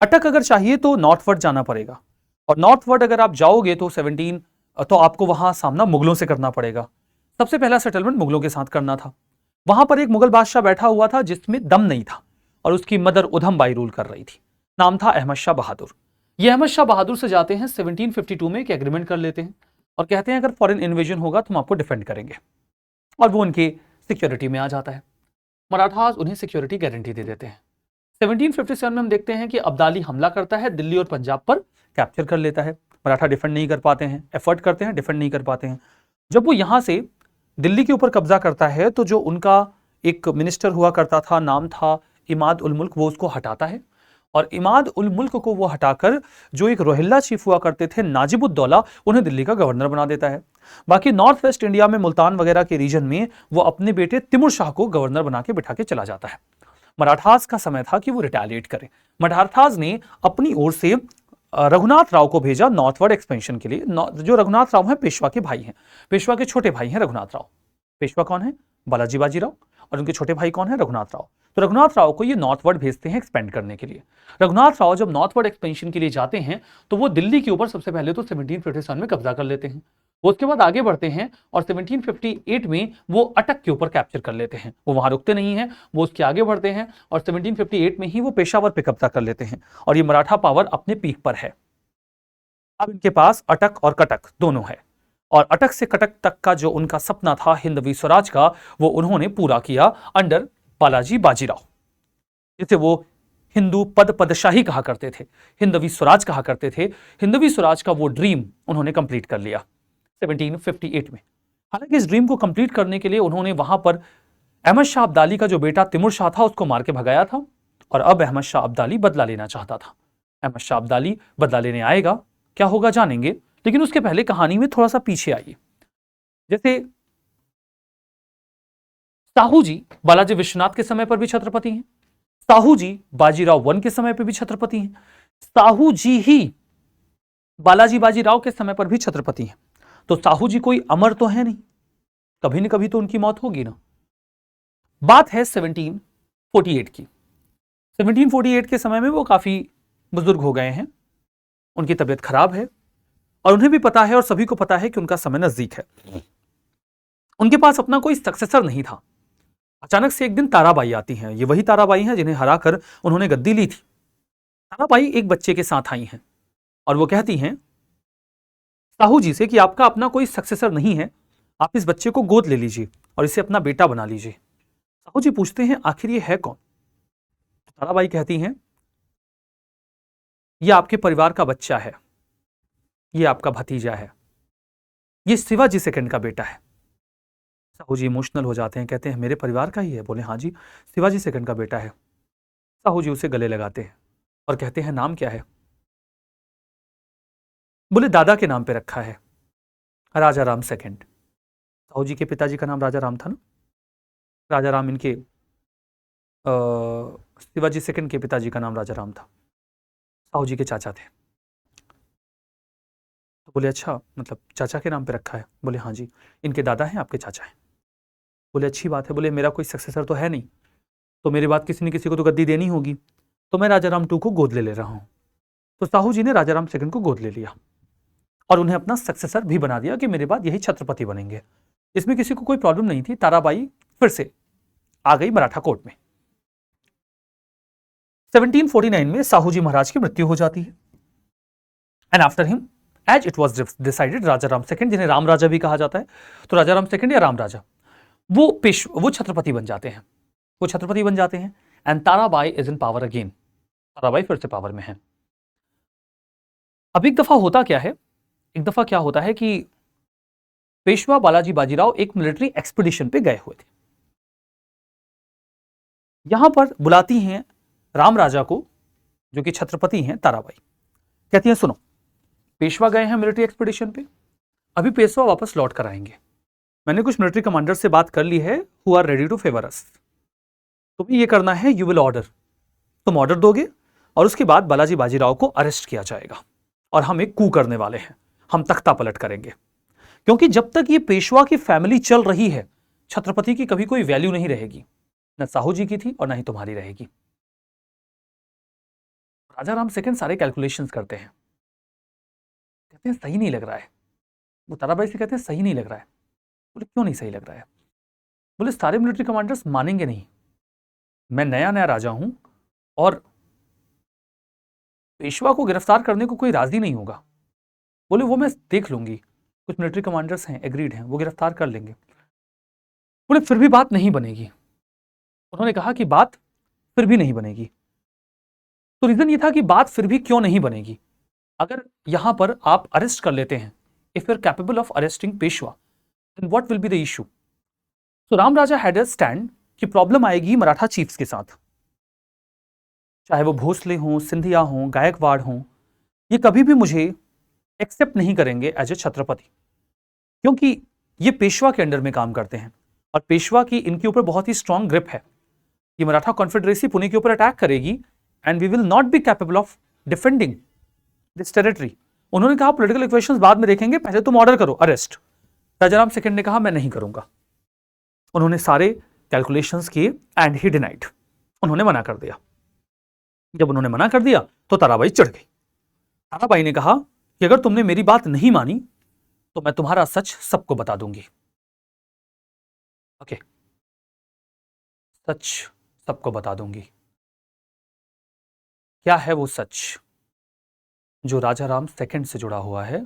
अटक अगर चाहिए तो नॉर्थवर्ड जाना पड़ेगा, और नॉर्थवर्ड अगर आप जाओगे तो 17 तो आपको वहां सामना मुगलों से करना पड़ेगा। सबसे पहला सेटलमेंट मुगलों के साथ करना था। वहां पर एक मुगल बादशाह बैठा हुआ था जिसमें दम नहीं था, और उसकी मदर उधम बाई रूल कर रही थी। नाम था अहमद शाह बहादुर। ये अहमद शाह बहादुर से जाते हैं 1752 में, एक एग्रीमेंट कर लेते हैं और कहते हैं अगर फॉरेन इन्वेजन होगा तो हम आपको डिफेंड करेंगे, और वो उनकी सिक्योरिटी में आ जाता है। मराठास उन्हें सिक्योरिटी गारंटी दे देते हैं। 1757 में हम देखते हैं कि अब्दाली हमला करता है, दिल्ली और पंजाब पर कैप्चर कर लेता है। मराठा डिफेंड नहीं कर पाते हैं, एफर्ट करते हैं, डिफेंड नहीं कर पाते हैं। जब वो यहां से दिल्ली के ऊपर कब्जा करता है तो जो उनका एक मिनिस्टर हुआ करता था, नाम था इमाद उल मुल्क, वो उसको हटाता है, और इमाद उल मुल्क को वो हटाकर जो एक रोहिल्ला चीफ हुआ करते थे नाजिबुद्दौला, उन्हें दिल्ली का गवर्नर बना देता है। बाकी नॉर्थ वेस्ट इंडिया में मुल्तान वगैरह के रीजन में वो अपने बेटे तिमुर शाह को गवर्नर बना के बिठा के चला जाता है। मराठास का समय था कि वो रिटेलिएट करें। मराठास ने अपनी ओर से रघुनाथ राव को भेजा नॉर्थवर्ड एक्सपेंशन के लिए। जो रघुनाथ राव हैं पेशवा के भाई हैं, पेशवा के छोटे भाई हैं रघुनाथ राव। पेशवा कौन है? बालाजी बाजीराव, और उनके छोटे भाई कौन है? रघुनाथ राव। तो रघुनाथ राव को ये नॉर्थवर्ड भेजते हैं एक्सपेंड करने के लिए। रघुनाथ राव जब नॉर्थवर्ड एक्सपेंशन के लिए जाते हैं तो वो दिल्ली के ऊपर सबसे पहले तो 1757 में कब्जा कर लेते हैं। वो उसके बाद आगे बढ़ते हैं और 1758 में वो अटक के ऊपर कैप्चर कर लेते हैं। वो वहां रुकते नहीं हैं, वो उसके आगे बढ़ते हैं और 1758 में ही वो पेशावर पे कब्जा कर लेते हैं, और ये मराठा पावर अपने पीक पर है। अब इनके पास अटक और कटक दोनों है, और अटक से कटक तक का जो उनका सपना था हिंदवी स्वराज का, वो उन्होंने पूरा किया अंडर बालाजी बाजीराव, जिसे वो हिंदू पदशाही कहा करते थे, हिंदवी स्वराज कहा करते थे। हिंदवी स्वराज का वो ड्रीम उन्होंने कंप्लीट कर लिया 1758 में। हालांकि इस ड्रीम को कंप्लीट करने के लिए उन्होंने वहां पर अहमद शाह अब्दाली का जो बेटा तिमुर शाह था उसको मार के भगाया था, और अब अहमद शाह अब्दाली बदला लेना चाहता था। अहमद शाह अब्दाली बदला लेने आएगा, क्या होगा जानेंगे, लेकिन उसके पहले कहानी में थोड़ा सा पीछे आइए। जैसे साहू जी बालाजी विश्वनाथ के समय पर भी छत्रपति हैं, साहू जी बाजीराव वन के समय पर भी छत्रपति हैं, साहू जी ही बालाजी बाजीराव के समय पर भी छत्रपति हैं। तो साहू जी कोई अमर तो है नहीं, कभी न कभी तो उनकी मौत होगी ना। बात है 1748 की। 1748 के समय में वो काफी बुजुर्ग हो गए हैं, उनकी तबीयत खराब है, और उन्हें भी पता है और सभी को पता है कि उनका समय नजदीक है। उनके पास अपना कोई सक्सेसर नहीं था। अचानक से एक दिन ताराबाई आती हैं। ये वही ताराबाई हैं जिन्हें हराकर उन्होंने गद्दी ली थी। ताराबाई एक बच्चे के साथ आई हैं और वो कहती हैं साहू जी से कि आपका अपना कोई सक्सेसर नहीं है, आप इस बच्चे को गोद ले लीजिए और इसे अपना बेटा बना लीजिए। साहू जी पूछते हैं आखिर ये है कौन? ताराबाई कहती हैं ये आपके परिवार का बच्चा है, ये आपका भतीजा है, ये शिवाजी सेकंड का बेटा है। साहू जी इमोशनल हो जाते हैं, कहते हैं मेरे परिवार का ही है? बोले हाँ जी, शिवाजी सेकंड का बेटा है। साहू जी उसे गले लगाते हैं और कहते हैं नाम क्या है? बोले दादा के नाम पे रखा है, राजा राम सेकंड। साहू जी के पिताजी का नाम राजा राम था ना, राजा राम इनके शिवाजी सेकंड के पिताजी का नाम राजा राम था, साहू जी के चाचा थे। तो बोले अच्छा, मतलब चाचा के नाम पे रखा है? बोले हाँ जी, इनके दादा हैं, आपके चाचा हैं। बोले अच्छी बात है। बोले मेरा कोई सक्सेसर तो है नहीं। तो मेरे बाद किसी न किसी को तो गद्दी देनी होगी, तो मैं राजा राम 2 को गोद ले रहा हूं। तो साहू जी ने राजा राम 2 को गोद ले लिया और उन्हें अपना सक्सेसर भी बना दिया कि मेरे बाद यही छत्रपति बनेंगे। इसमें किसी को कोई प्रॉब्लम नहीं थी। ताराबाई फिर से आ गई मराठा कोर्ट में। 1749 में साहू जी महाराज की मृत्यु हो जाती है। And after him as it was decided, Raja Ram 2, जिन्हें राम राजा भी कहा जाता है, तो राजा राम 2 या राम राजा वो छत्रपति बन जाते हैं। वो छत्रपति बन जाते हैं and Tarabai is in power again. Tarabai फिर से पावर में है। अब एक दफा होता क्या है, एक दफा क्या होता है कि पेशवा बालाजी बाजीराव एक मिलिट्री एक्सपीडिशन पे गए हुए थे। यहां पर बुलाती हैं राम राजा को, जो कि छत्रपति हैं ताराबाई। कहती हैं सुनो, पेशवा गए हैं मिलिट्री एक्सपीडिशन पे, अभी पेशवा वापस लौट कर आएंगे। मैंने कुछ मिलिट्री कमांडर से बात कर ली है, who are ready to favour us. तुम्हें ये करना है, यू विल ऑर्डर, तुम ऑर्डर दोगे और उसके बाद बालाजी बाजीराव को अरेस्ट किया जाएगा और हम एक कू करने वाले हैं, हम तख्ता पलट करेंगे। क्योंकि जब तक ये पेशवा की फैमिली चल रही है, छत्रपति की कभी कोई वैल्यू नहीं रहेगी, न साहू जी की थी और न ही तुम्हारी रहेगी। राजा राम 2 सारे कैलकुलेशंस करते हैं, कहते हैं सही नहीं लग रहा है। वो ताराबाई से कहते हैं सही नहीं लग रहा है। बोले क्यों नहीं सही लग रहा है? बोले सारे मिलिट्री कमांडर्स मानेंगे नहीं, मैं नया नया राजा हूं और पेशवा को गिरफ्तार करने को कोई राजी नहीं होगा। बोले वो मैं देख लूंगी, कुछ मिलिट्री कमांडर्स हैं, एग्रीड हैं, वो गिरफ्तार कर लेंगे। बोले फिर भी बात नहीं बनेगी। उन्होंने कहा कि बात फिर भी नहीं बनेगी। तो रीजन ये था कि बात फिर भी क्यों नहीं बनेगी। अगर यहां पर आप अरेस्ट कर लेते हैं, if you are capable of arresting Peshwa, then what will be the issue. तो Ram Raja had a stand कि प्रॉब्लम आएगी मराठा चीफ्स के साथ, चाहे वो भोसले हों, सिंधिया हों, गायकवाड़ हों, ये कभी भी मुझे एक्सेप्ट नहीं करेंगे एज ए छत्रपति, क्योंकि ये पेशवा के अंडर में काम करते हैं और पेशवा की इनके ऊपर बहुत ही स्ट्रांग ग्रिप है। ये मराठा कॉन्फेडरेसी पुणे के ऊपर अटैक करेगी and we will not be capable of defending this territory. उन्होंने कहा पॉलिटिकल इक्वेशंस बाद में देखेंगे, पहले तुम ऑर्डर करो अरेस्ट। राजाराम 2 ने कहा मैं नहीं करूंगा। उन्होंने सारे कैलकुलेशंस किए एंड ही डिनाइड, उन्होंने मना कर दिया। जब उन्होंने मना कर दिया तो ताराबाई चढ़ गई। ताराबाई ने कहा कि अगर तुमने मेरी बात नहीं मानी तो मैं तुम्हारा सच सबको बता दूंगी। ओके, सच सबको बता दूंगी। क्या है वो सच जो राजा राम 2 से जुड़ा हुआ है,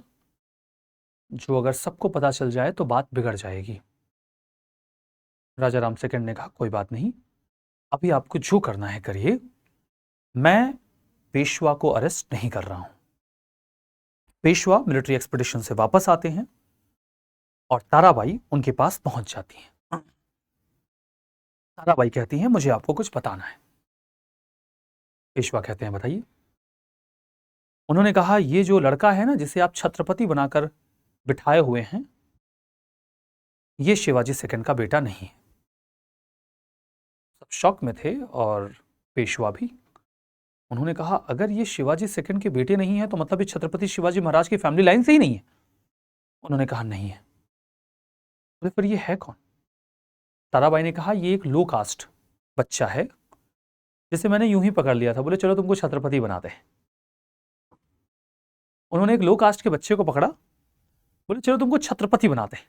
जो अगर सबको पता चल जाए तो बात बिगड़ जाएगी। राजा राम 2 ने कहा कोई बात नहीं, अभी आपको जो करना है करिए, मैं पेशवा को अरेस्ट नहीं कर रहा हूं। पेशवा मिलिट्री एक्सपीडिशन से वापस आते हैं और ताराबाई उनके पास पहुंच जाती हैं। ताराबाई कहती हैं मुझे आपको कुछ बताना है। पेशवा कहते हैं बताइए। उन्होंने कहा ये जो लड़का है ना, जिसे आप छत्रपति बनाकर बिठाए हुए हैं, ये शिवाजी 2 का बेटा नहीं है। सब शॉक में थे और पेशवा भी। उन्होंने कहा अगर ये शिवाजी 2 के बेटे नहीं है तो मतलब ये छत्रपति शिवाजी महाराज की फैमिली लाइन से ही नहीं है। उन्होंने कहा नहीं है। तो फिर ये है कौन? ताराबाई ने कहा ये एक लो कास्ट बच्चा है, जिसे मैंने यूं ही पकड़ लिया था। बोले चलो तुमको छत्रपति बनाते हैं। उन्होंने एक लो कास्ट के बच्चे को पकड़ा, बोले चलो तुमको छत्रपति बनाते हैं,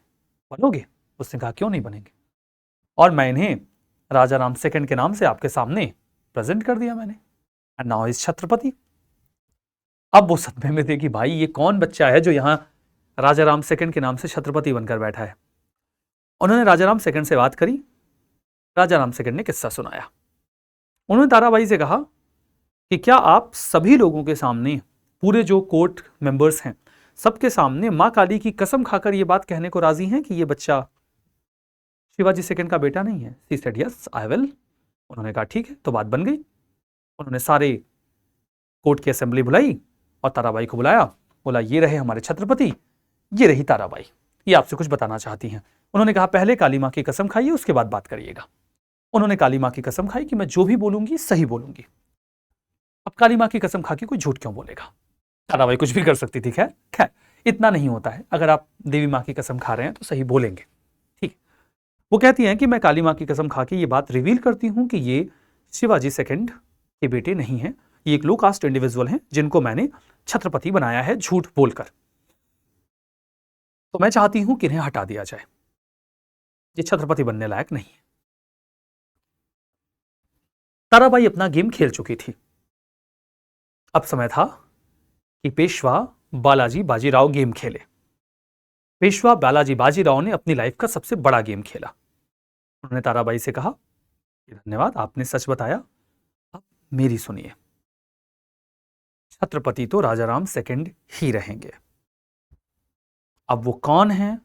बनोगे? उसने कहा क्यों नहीं बनेंगे, और मैं इन्हें राजा राम 2 के नाम से आपके सामने प्रेजेंट कर दिया मैंने, एंड नाउ इज छत्रपति। अब वो सदमे में थे कि भाई ये कौन बच्चा है जो यहां राजा राम 2 के नाम से छत्रपति बनकर बैठा है। उन्होंने राजा राम 2 से बात करी। राजा राम 2 ने किस्सा सुनाया। उन्होंने ताराबाई से कहा कि क्या आप सभी लोगों के सामने, पूरे जो कोर्ट मेंबर्स हैं सबके सामने मां काली की कसम खाकर ये बात कहने को राजी हैं कि ये बच्चा शिवाजी 2 का बेटा नहीं है? She said yes I will. उन्होंने कहा ठीक है, तो बात बन गई। उन्होंने सारे कोर्ट की असेंबली बुलाई और ताराबाई को बुलाया। बोला ये रहे हमारे छत्रपति, ये रही ताराबाई, ये आपसे कुछ बताना चाहती हैं। उन्होंने कहा पहले काली मां की कसम खाइए, उसके बाद बात करिएगा। उन्होंने काली मां की कसम खाई कि मैं जो भी बोलूंगी सही बोलूंगी। अब काली मां की कसम खा के कोई झूठ क्यों बोलेगा? ताराबाई कुछ भी कर सकती थी। खैर खैर इतना नहीं होता है, अगर आप देवी मां की कसम खा रहे हैं तो सही बोलेंगे, ठीक। वो कहती हैं कि मैं काली माँ की कसम खा के ये बात रिवील करती हूं कि ये शिवाजी सेकंड के बेटे नहीं हैं, ये एक लो कास्ट इंडिविजुअल हैं जिनको मैंने छत्रपति बनाया है झूठ बोलकर। तो मैं चाहती हूं कि इन्हें हटा दिया जाए, ये छत्रपति बनने लायक नहीं है। ताराबाई अपना गेम खेल चुकी थी। अब समय था कि पेशवा बालाजी बाजीराव गेम खेले। पेशवा बालाजी बाजीराव ने अपनी लाइफ का सबसे बड़ा गेम खेला। उन्होंने ताराबाई से कहा, धन्यवाद, आपने सच बताया, अब मेरी सुनिए। छत्रपति तो राजाराम सेकंड ही रहेंगे। अब वो कौन हैं,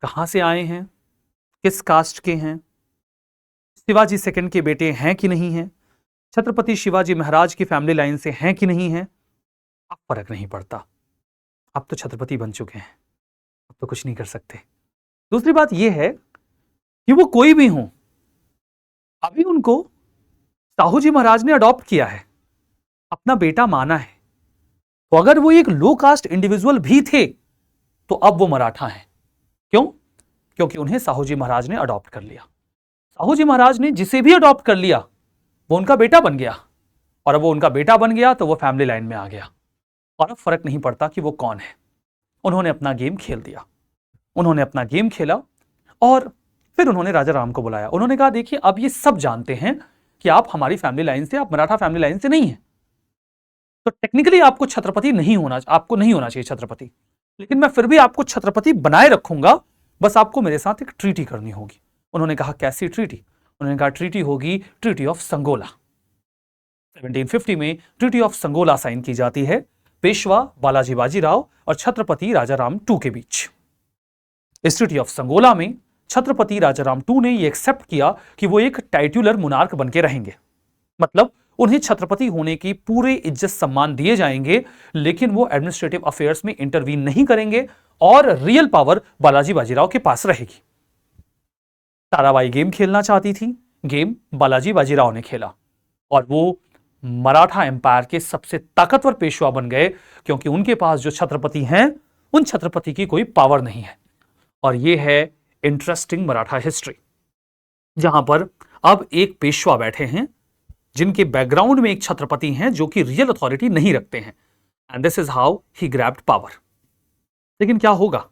कहां से आए हैं, किस कास्ट के हैं, शिवाजी सेकंड के बेटे हैं कि नहीं हैं, छत्रपति शिवाजी महाराज की फैमिली लाइन से हैं कि नहीं हैं, अब फर्क नहीं पड़ता। अब तो छत्रपति बन चुके हैं, अब तो कुछ नहीं कर सकते। दूसरी बात यह है कि वो कोई भी हों, अभी उनको साहू जी महाराज ने अडॉप्ट किया है, अपना बेटा माना है। तो अगर वो एक लो कास्ट इंडिविजुअल भी थे तो अब वो मराठा हैं। क्यों? क्योंकि उन्हें साहू जी महाराज ने अडॉप्ट कर लिया। साहू जी महाराज ने जिसे भी अडॉप्ट कर लिया वो उनका बेटा बन गया, और अब वो उनका बेटा बन गया तो वो फैमिली लाइन में आ गया, और अब फर्क नहीं पड़ता कि वो कौन है। उन्होंने अपना गेम खेल दिया, उन्होंने अपना गेम खेला, और फिर उन्होंने राजा राम को बुलाया। उन्होंने कहा, देखिए अब ये सब जानते हैं कि आप हमारी फैमिली लाइन से, आप मराठा फैमिली लाइन से नहीं है, तो टेक्निकली आपको छत्रपति नहीं होना, आपको नहीं होना चाहिए छत्रपति, लेकिन मैं फिर भी आपको छत्रपति बनाए रखूंगा, बस आपको मेरे साथ एक ट्रीटी करनी होगी। उन्होंने कहा, कैसी ट्रीटी? उन्होंने कहा, ट्रीटी होगी ट्रीटी ऑफ संगोला। 1750 में ट्रीटी ऑफ संगोला साइन की जाती है पेशवा बालाजी बाजीराव और छत्रपति राजाराम टू के बीच। इस ट्रीटी ऑफ संगोला में छत्रपति राजाराम टू ने यह एक्सेप्ट किया कि वो एक टाइटुलर मुनार्क बनके रहेंगे, मतलब उन्हें छत्रपति होने की पूरे इज्जत सम्मान दिए जाएंगे, लेकिन वो एडमिनिस्ट्रेटिव अफेयर्स में इंटरवीन नहीं करेंगे और रियल पावर बालाजी बाजीराव के पास रहेगी। ताराबाई गेम खेलना चाहती थी, गेम बालाजी बाजीराव ने खेला, और वो मराठा एम्पायर के सबसे ताकतवर पेशवा बन गए, क्योंकि उनके पास जो छत्रपति हैं उन छत्रपति की कोई पावर नहीं है। और यह है इंटरेस्टिंग मराठा हिस्ट्री, जहां पर अब एक पेशवा बैठे हैं जिनके बैकग्राउंड में एक छत्रपति हैं जो कि रियल अथॉरिटी नहीं रखते हैं, and this is how he grabbed power. लेकिन क्या होगा?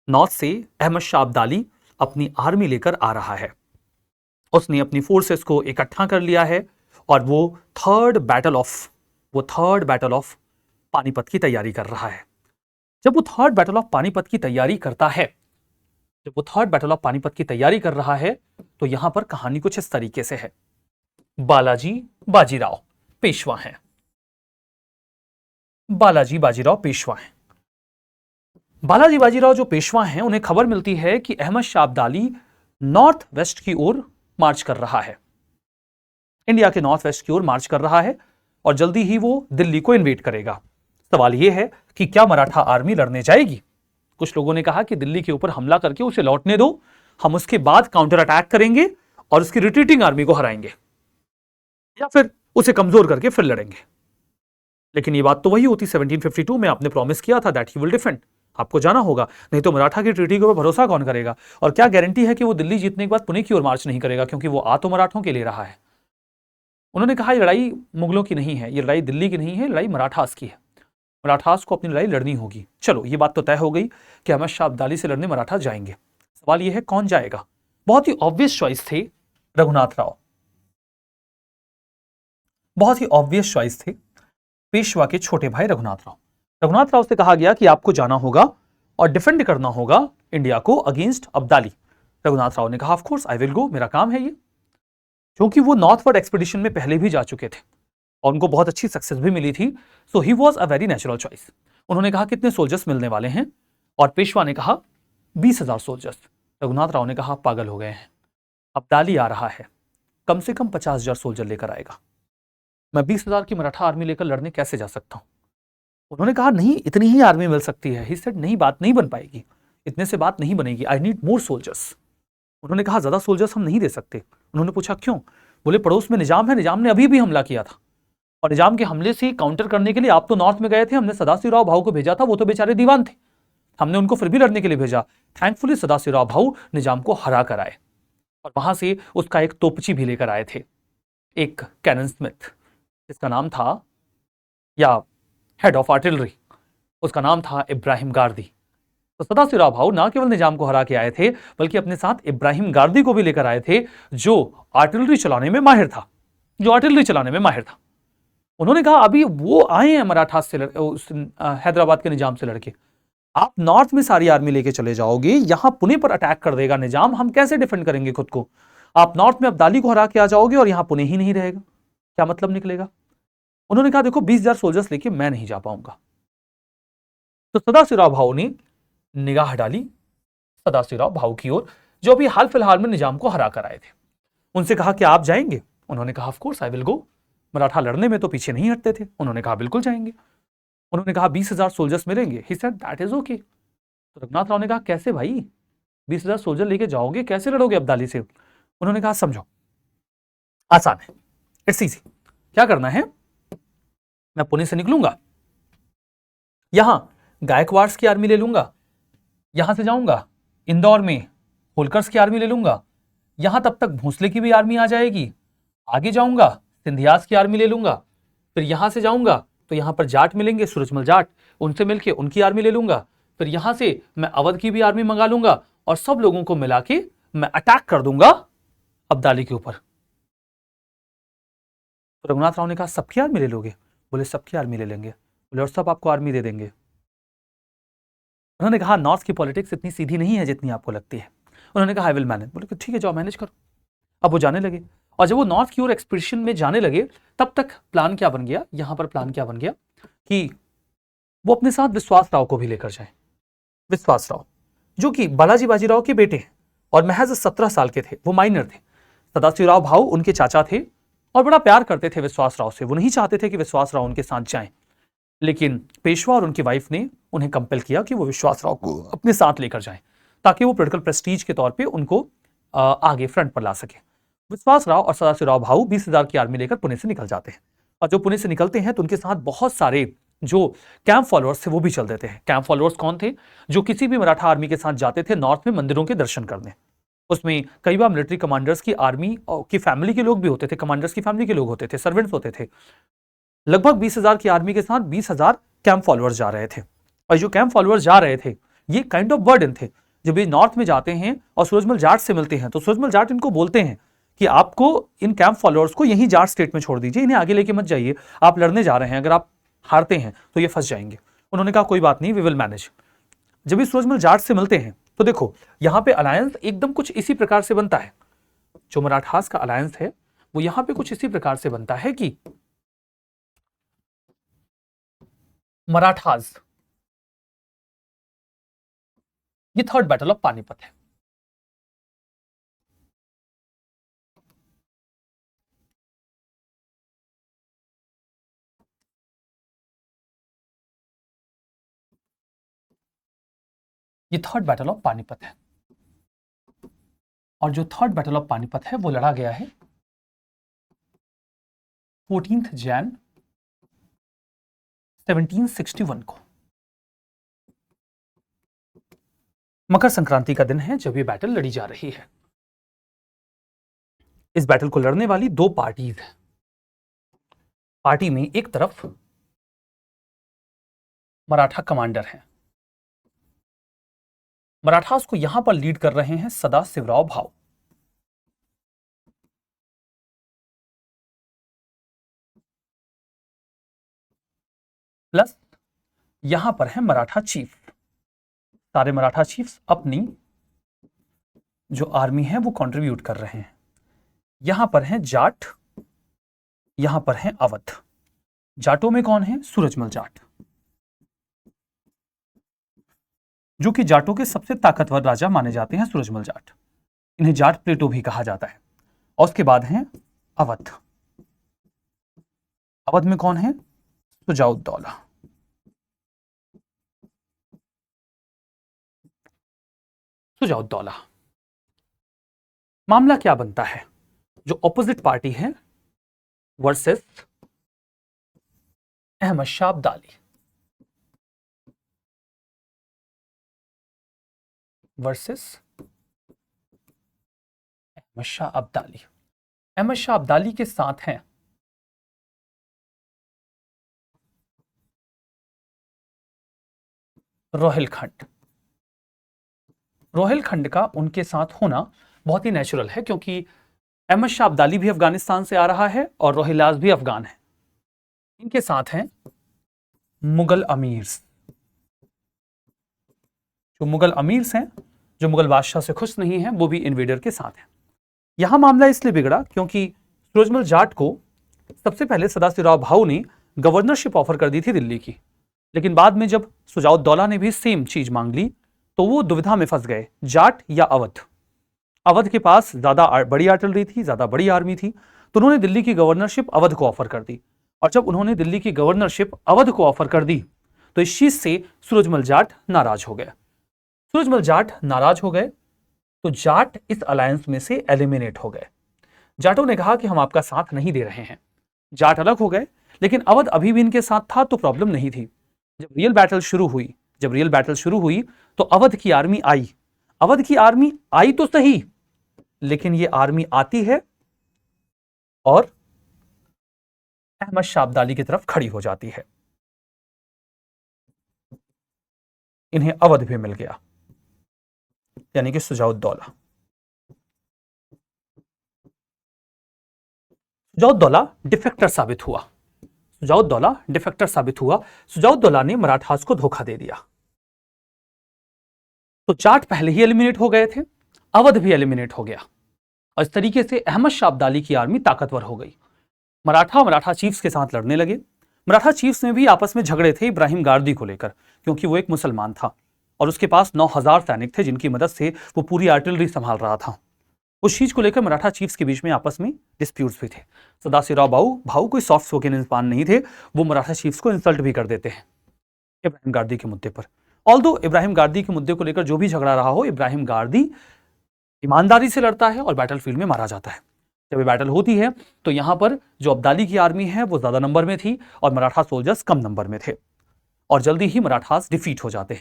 नॉर्थ से अहमद शाह अब्दाली अपनी आर्मी लेकर आ रहा है, उसने अपनी फोर्सेस को इकट्ठा कर लिया है, और वो थर्ड बैटल ऑफ पानीपत की तैयारी कर रहा है। जब वो थर्ड बैटल ऑफ पानीपत की तैयारी करता है, जब वो थर्ड बैटल ऑफ पानीपत की तैयारी कर रहा है, तो यहां पर कहानी कुछ इस तरीके से है। बालाजी बाजीराव पेशवा हैं, बालाजी बाजीराव पेशवा हैं। बालाजी बाजीराव जो पेशवा हैं, उन्हें खबर मिलती है कि अहमद शाह अब्दाली नॉर्थ वेस्ट की ओर मार्च कर रहा है, इंडिया के नॉर्थ वेस्ट की ओर मार्च कर रहा है, और जल्दी ही वो दिल्ली को इन्वेड करेगा। सवाल यह है कि क्या मराठा आर्मी लड़ने जाएगी? कुछ लोगों ने कहा कि दिल्ली के ऊपर हमला करके उसे लौटने दो, हम उसके बाद काउंटर अटैक करेंगे और उसकी रिट्रीटिंग आर्मी को हराएंगे, या फिर उसे कमजोर करके फिर लड़ेंगे। लेकिन ये बात तो वही होती 1752 में आपने प्रॉमिस किया था दैट ही विल डिफेंड, आपको जाना होगा, नहीं तो मराठा की ट्रीटी के ऊपर भरोसा कौन करेगा? और क्या गारंटी है कि वो दिल्ली जीतने के बाद पुणे की ओर मार्च नहीं करेगा, क्योंकि वो आ तो मराठों के ले रहा है। उन्होंने कहा, ये लड़ाई मुगलों की नहीं है, ये लड़ाई दिल्ली की नहीं है, लड़ाई मराठास की है, मराठास को अपनी लड़ाई लड़नी होगी। चलो, ये बात तो तय हो गई कि अहमद शाह अब्दाली से लड़ने मराठा जाएंगे। सवाल यह है कौन जाएगा? बहुत ही ऑब्वियस चॉइस थे रघुनाथ राव, बहुत ही ऑब्वियस चॉइस थे पेशवा के छोटे भाई रघुनाथ राव। रघुनाथ राव से कहा गया कि आपको जाना होगा और डिफेंड करना होगा इंडिया को अगेंस्ट अब्दाली। रघुनाथ राव ने कहा, of course I will go, मेरा काम है ये, क्योंकि वो नॉर्थवर्ड एक्सपीडिशन में पहले भी जा चुके थे और उनको बहुत अच्छी सक्सेस भी मिली थी, so he was a very natural choice. उन्होंने कहा, कितने सोल्जर्स मिलने वाले हैं? और पेशवा ने कहा 20,000 सोल्जर्स। रघुनाथ राव ने कहा, पागल हो गए हैं, अब्दाली आ रहा है, कम से कम 50,000 सोल्जर लेकर आएगा, मैं 20,000 की मराठा आर्मी लेकर लड़ने कैसे जा सकता हूं? उन्होंने कहा, नहीं, इतनी ही आर्मी मिल सकती है। ही सेड, नहीं, बात नहीं बन पाएगी, इतने से बात नहीं बनेगी, आई नीड मोर सोल्जर्स। उन्होंने कहा, ज्यादा सोल्जर्स हम नहीं दे सकते। उन्होंने पूछा, क्यों? बोले, पड़ोस में निजाम है, निजाम ने अभी भी हमला किया था, और निजाम के हमले से काउंटर करने के लिए आप तो नॉर्थ में गए थे, हमने सदाशिवराव भाऊ को भेजा था, वो तो बेचारे दीवान थे, हमने उनको फिर भी लड़ने के लिए भेजा। थैंकफुली सदाशिवराव भाऊ निजाम को हरा कर आए और वहां से उसका एक तोपची भी लेकर आए थे, एक कैनन स्मिथ, जिसका नाम था, या हेड ऑफ आर्टिलरी, उसका नाम था इब्राहिम गार्दी। तो सदाशिवराव भाऊ ना केवल निजाम को हरा के आए थे, बल्कि अपने साथ इब्राहिम गार्दी को भी लेकर आए थे, जो आर्टिलरी चलाने में माहिर था, उन्होंने कहा अभी वो आए हैं मराठा से हैदराबाद के निजाम से लड़के, आप नॉर्थ में सारी आर्मी लेके चले जाओगे, यहां पुणे पर अटैक कर देगा निजाम, हम कैसे डिफेंड करेंगे खुद को? आप नॉर्थ में अब्दाली को हरा के आ जाओगे और यहां पुणे ही नहीं रहेगा, क्या मतलब निकलेगा? उन्होंने कहा देखो 20,000 सोल्जर्स लेके मैं नहीं जा पाऊंगा। तो सदाशिवराव भाऊ ने निगाह डाली सदाशिवराव भाऊ की ओर, जो अभी हाल फिलहाल में निजाम को हरा कर आए थे। उनसे कहा कि आप जाएंगे? उन्होंने कहा of course I will go. Maratha लड़ने में तो पीछे नहीं हटते थे। उन्होंने कहा बिल्कुल जाएंगे। उन्होंने कहा 20,000 सोल्जर्स मिलेंगे। He said that is okay. तो रघुनाथ राव ने कहा कैसे भाई, 20,000 सोल्जर लेके जाओगे, कैसे लड़ोगे अब्दाली से? उन्होंने कहा समझो, आसान है, इट्स इजी। क्या करना है, मैं पुणे से निकलूंगा, यहां गायकवाड़ की आर्मी ले लूंगा, यहां से जाऊंगा इंदौर में होलकर्स की आर्मी ले लूंगा, यहां तब तक भोंसले की भी आर्मी आ जाएगी, आगे जाऊंगा सिंधियास की आर्मी ले लूंगा, फिर यहां से जाऊंगा तो यहां पर जाट मिलेंगे, सूरजमल जाट, उनसे मिलके उनकी आर्मी ले लूंगा, फिर यहां से मैं अवध की भी आर्मी मंगा लूंगा और सब लोगों को मिला के मैं अटैक कर दूंगा अब्दाली के ऊपर। तो रघुनाथ राव ने कहा सबकी आर्मी ले लोगे? बोले सबकी आर्मी ले लेंगे। बोले और सब आपको आर्मी दे देंगे? उन्होंने कहा नॉर्थ की पॉलिटिक्स इतनी सीधी नहीं है जितनी आपको लगती है। उन्होंने कहा आई विल मैनेज। बोले ठीक है जाओ मैनेज करो। अब वो जाने लगे और जब वो नॉर्थ की ओर एक्सपीडिशन में जाने लगे तब तक प्लान क्या बन गया, यहां पर प्लान क्या बन गया कि वो अपने साथ विश्वास राव को भी लेकर जाए। विश्वास राव जो कि बालाजी बाजीराव के बेटे हैं और महज 17 साल के थे, वो माइनर थे। सदाशिवराव भाऊ उनके चाचा थे और बड़ा प्यार करते थे विश्वास राव से। वो नहीं चाहते थे कि विश्वास राव उनके साथ जाएं, लेकिन पेशवा और उनकी वाइफ ने उन्हें कंपेल किया कि वो विश्वास राव को अपने साथ लेकर जाएं ताकि वो पॉलिटिकल प्रेस्टीज के तौर पे उनको आगे फ्रंट पर ला सके। विश्वास राव और सदाशिवराव भाऊ 20,000 की आर्मी लेकर पुणे से निकल जाते हैं और जो पुणे से निकलते हैं तो उनके साथ बहुत सारे जो कैंप फॉलोअर्स थे वो भी चल देते हैं। कैंप फॉलोअर्स कौन थे? जो किसी भी मराठा आर्मी के साथ जाते थे नॉर्थ में मंदिरों के दर्शन करने। उसमें कई बार मिलिट्री कमांडर्स की आर्मी की फैमिली के लोग भी होते थे, कमांडर्स की फैमिली के लोग होते थे, सर्वेंट्स होते थे। लगभग 20,000 की आर्मी के साथ 20,000 कैंप फॉलोअर्स जा रहे थे और जो कैंप फॉलोअर्स जा रहे थे ये काइंड ऑफ बर्डन थे। जब ये नॉर्थ में जाते हैं और सूरजमल जाट से मिलते हैं तो सूरजमल जाट इनको बोलते हैं कि आपको इन कैंप फॉलोअर्स को यहीं जाट स्टेट में छोड़ दीजिए, इन्हें आगे लेके मत जाइए, आप लड़ने जा रहे हैं, अगर आप हारते हैं तो ये फंस जाएंगे। उन्होंने कहा कोई बात नहीं, वी विल मैनेज। जब ये सूरजमल जाट से मिलते हैं तो देखो यहां पे अलायंस एकदम कुछ इसी प्रकार से बनता है। जो मराठास का अलायंस है वो यहां पे कुछ इसी प्रकार से बनता है कि मराठास, ये थर्ड बैटल ऑफ पानीपत है। ये थर्ड बैटल ऑफ पानीपत है और जो थर्ड बैटल ऑफ पानीपत है वो लड़ा गया है 14 जैन 1761 को। मकर संक्रांति का दिन है जब ये बैटल लड़ी जा रही है। इस बैटल को लड़ने वाली दो पार्टीज हैं। पार्टी में एक तरफ मराठा कमांडर हैं, मराठास को यहां पर लीड कर रहे हैं सदाशिवराव भाऊ। प्लस यहां पर है मराठा चीफ। सारे मराठा चीफ्स अपनी जो आर्मी है वो कंट्रीब्यूट कर रहे हैं। यहां पर है जाट, यहां पर है अवध। जाटों में कौन है? सूरजमल जाट, जो कि जाटों के सबसे ताकतवर राजा माने जाते हैं सूरजमल जाट। इन्हें जाट प्लेटो भी कहा जाता है। और उसके बाद है अवध। अवध में कौन है? सुजाउद्दौला। सुजाउद्दौला। मामला क्या बनता है? जो ऑपोजिट पार्टी है वर्सेस अहमद शाह अब्दाली। वर्सेस अहमद शाह अब्दाली। अहमद शाह अब्दाली के साथ हैं रोहिलखंड। रोहिलखंड का उनके साथ होना बहुत ही नेचुरल है, क्योंकि अहमद शाह अब्दाली भी अफगानिस्तान से आ रहा है और रोहिलाज भी अफगान है। इनके साथ हैं मुगल अमीर्स। जो मुगल अमीर्स हैं, जो मुगल बादशाह से खुश नहीं हैं, वो भी इन्वेडर के साथ हैं। यहां मामला इसलिए बिगड़ा क्योंकि सूरजमल जाट को सबसे पहले सदाशिवराव भाऊ ने गवर्नरशिप ऑफर कर दी थी दिल्ली की, लेकिन बाद में जब सुजाउद्दौला ने भी सेम चीज मांग ली तो वो दुविधा में फंस गए, जाट या अवध। अवध के पास ज्यादा बड़ी आर्टिलरी थी, ज्यादा बड़ी आर्मी थी, तो उन्होंने दिल्ली की गवर्नरशिप अवध को ऑफर कर दी। और जब उन्होंने दिल्ली की गवर्नरशिप अवध को ऑफर कर दी तो इस चीज से सूरजमल जाट नाराज हो गए। सूरजमल जाट नाराज हो गए तो जाट इस अलायंस में से एलिमिनेट हो गए। जाटों ने कहा कि हम आपका साथ नहीं दे रहे हैं। जाट अलग हो गए, लेकिन अवध अभी भी इनके साथ था, तो प्रॉब्लम नहीं थी। जब रियल बैटल शुरू हुई तो अवध की आर्मी आई। अवध की आर्मी आई तो सही, लेकिन ये आर्मी आती है और अहमद शाह अब्दाली की तरफ खड़ी हो जाती है। इन्हें अवध भी मिल गया, यानी कि सुजाउद्दौला। सुजाउद्दौला डिफेक्टर साबित हुआ। सुजाउद्दौला ने मराठास को धोखा दे दिया। तो जाट पहले ही एलिमिनेट हो गए थे, अवध भी एलिमिनेट हो गया, और इस तरीके से अहमद शाह अब्दाली की आर्मी ताकतवर हो गई। मराठा चीफ्स के साथ लड़ने लगे। मराठा चीफ्स में भी आपस में झगड़े थे इब्राहिम गारदी को लेकर, क्योंकि वो एक मुसलमान था और उसके पास 9000 सैनिक थे, जिनकी मदद से वो पूरी आर्टिलरी संभाल रहा था। उस चीज को लेकर मराठा चीफ्स के बीच में आपस में डिस्प्यूट्स भी थे। सदाशिवराव भाऊ कोई सॉफ्ट स्पोकन इंसान नहीं थे, वो मराठा चीफ्स को इंसल्ट भी कर देते हैं इब्राहिम गारदी के मुद्दे पर। ऑल्दो इब्राहिम गारदी के मुद्दे को लेकर जो भी झगड़ा रहा हो, इब्राहिम गारदी ईमानदारी से लड़ता है और बैटलफील्ड में मारा जाता है। जब ये बैटल होती है तो यहां पर जो अब्दाली की आर्मी है वो ज्यादा नंबर में थी और मराठा सोल्जर्स कम नंबर में थे, और जल्दी ही मराठास डिफीट हो जाते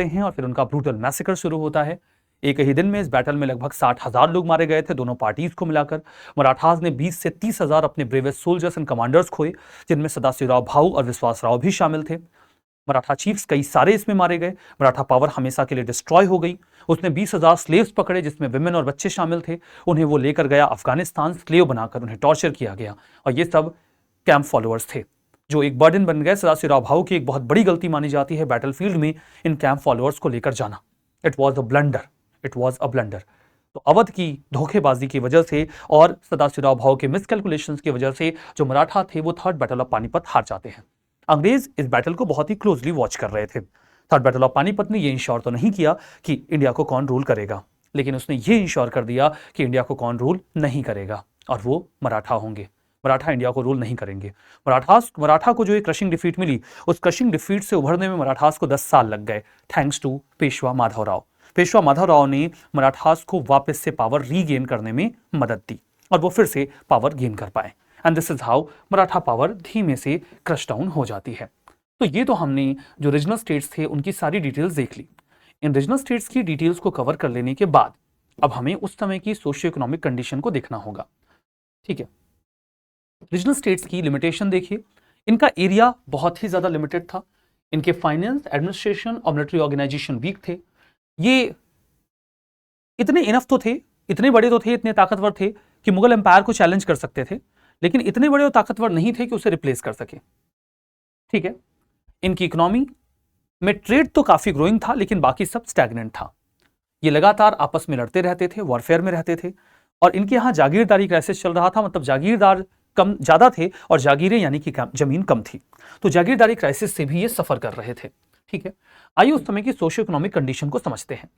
हैं और फिर उनका ब्रूटल मैसेकर शुरू होता है। एक ही दिन में इस बैटल में लगभग 60,000 लोग मारे गए थे, दोनों पार्टीज को मिलाकर। मराठास ने 20 से 30,000 अपने ब्रेवेस्ट सोल्जर्स एंड कमांडर्स खोए, जिनमें सदाशिवराव भाऊ और विश्वासराव भी शामिल थे। मराठा चीफ्स कई सारे इसमें मारे गए। मराठा पावर हमेशा के लिए डिस्ट्रॉय हो गई। उसने 20,000 स्लेव्स पकड़े, जिसमें विमेन और बच्चे शामिल थे। उन्हें वो लेकर गया अफगानिस्तान, स्लेव बनाकर उन्हें टॉर्चर किया गया, और ये सब कैंप फॉलोअर्स थे जो एक बर्डन बन गए। सदाशिवराव भाऊ की एक बहुत बड़ी गलती मानी जाती है बैटलफील्ड में इन कैंप फॉलोअर्स को लेकर जाना। It was a blunder. तो अवध की धोखेबाजी की वजह से और सदाशिवराव भाऊ के मिसकैलकुलेशंस की वजह से जो मराठा थे वो थर्ड बैटल ऑफ पानीपत हार जाते हैं। अंग्रेज इस बैटल को बहुत ही क्लोजली वॉच कर रहे थे। थर्ड बैटल ऑफ पानीपत ने ये इंश्योर तो नहीं किया कि इंडिया को कौन रूल करेगा, लेकिन उसने ये इंश्योर कर दिया कि इंडिया को कौन रूल नहीं करेगा, और वो मराठा होंगे। मराठा इंडिया को रूल नहीं करेंगे। मराठा को जो एक क्रशिंग डिफीट मिली, उस क्रशिंग डिफीट से उभरने में मराठास को 10 साल लग गए, थैंक्स टू पेशवा माधवराव। पेशवा माधवराव ने मराठास को वापस से पावर रीगेन करने में मदद दी और वो फिर से पावर गेन कर पाए। And this is how Maratha power धीमे से क्रश डाउन हो जाती है। तो ये तो हमने जो रीजनल स्टेट्स थे उनकी सारी डिटेल्स देख ली। इन रीजनल स्टेट्स की डिटेल्स को कवर कर लेने के बाद अब हमें उस समय की सोशियो इकोनॉमिक कंडीशन को देखना होगा। ठीक है, रीजनल स्टेट्स की लिमिटेशन देखिए। इनका एरिया बहुत ही ज्यादा लिमिटेड था। इनके फाइनेंस, एडमिनिस्ट्रेशन और मिलिट्री ऑर्गेनाइजेशन वीक थे। ये इतने इनफ तो थे, इतने बड़े तो थे, इतने ताकतवर थे कि मुगल एम्पायर को चैलेंज कर सकते थे, लेकिन इतने बड़े और ताकतवर नहीं थे कि उसे रिप्लेस कर सके। ठीक है, इनकी इकोनॉमी में ट्रेड तो काफी ग्रोइंग था, लेकिन बाकी सब स्टैग्नेंट था। ये लगातार आपस में लड़ते रहते थे, वॉरफेयर में रहते थे, और इनके यहाँ जागीरदारी क्राइसिस चल रहा था। मतलब जागीरदार कम ज्यादा थे और जागीरें यानी कि जमीन कम थी, तो जागीरदारी क्राइसिस से भी ये सफर कर रहे थे। ठीक है, आइए उस समय की सोशियो इकोनॉमिक कंडीशन को समझते हैं।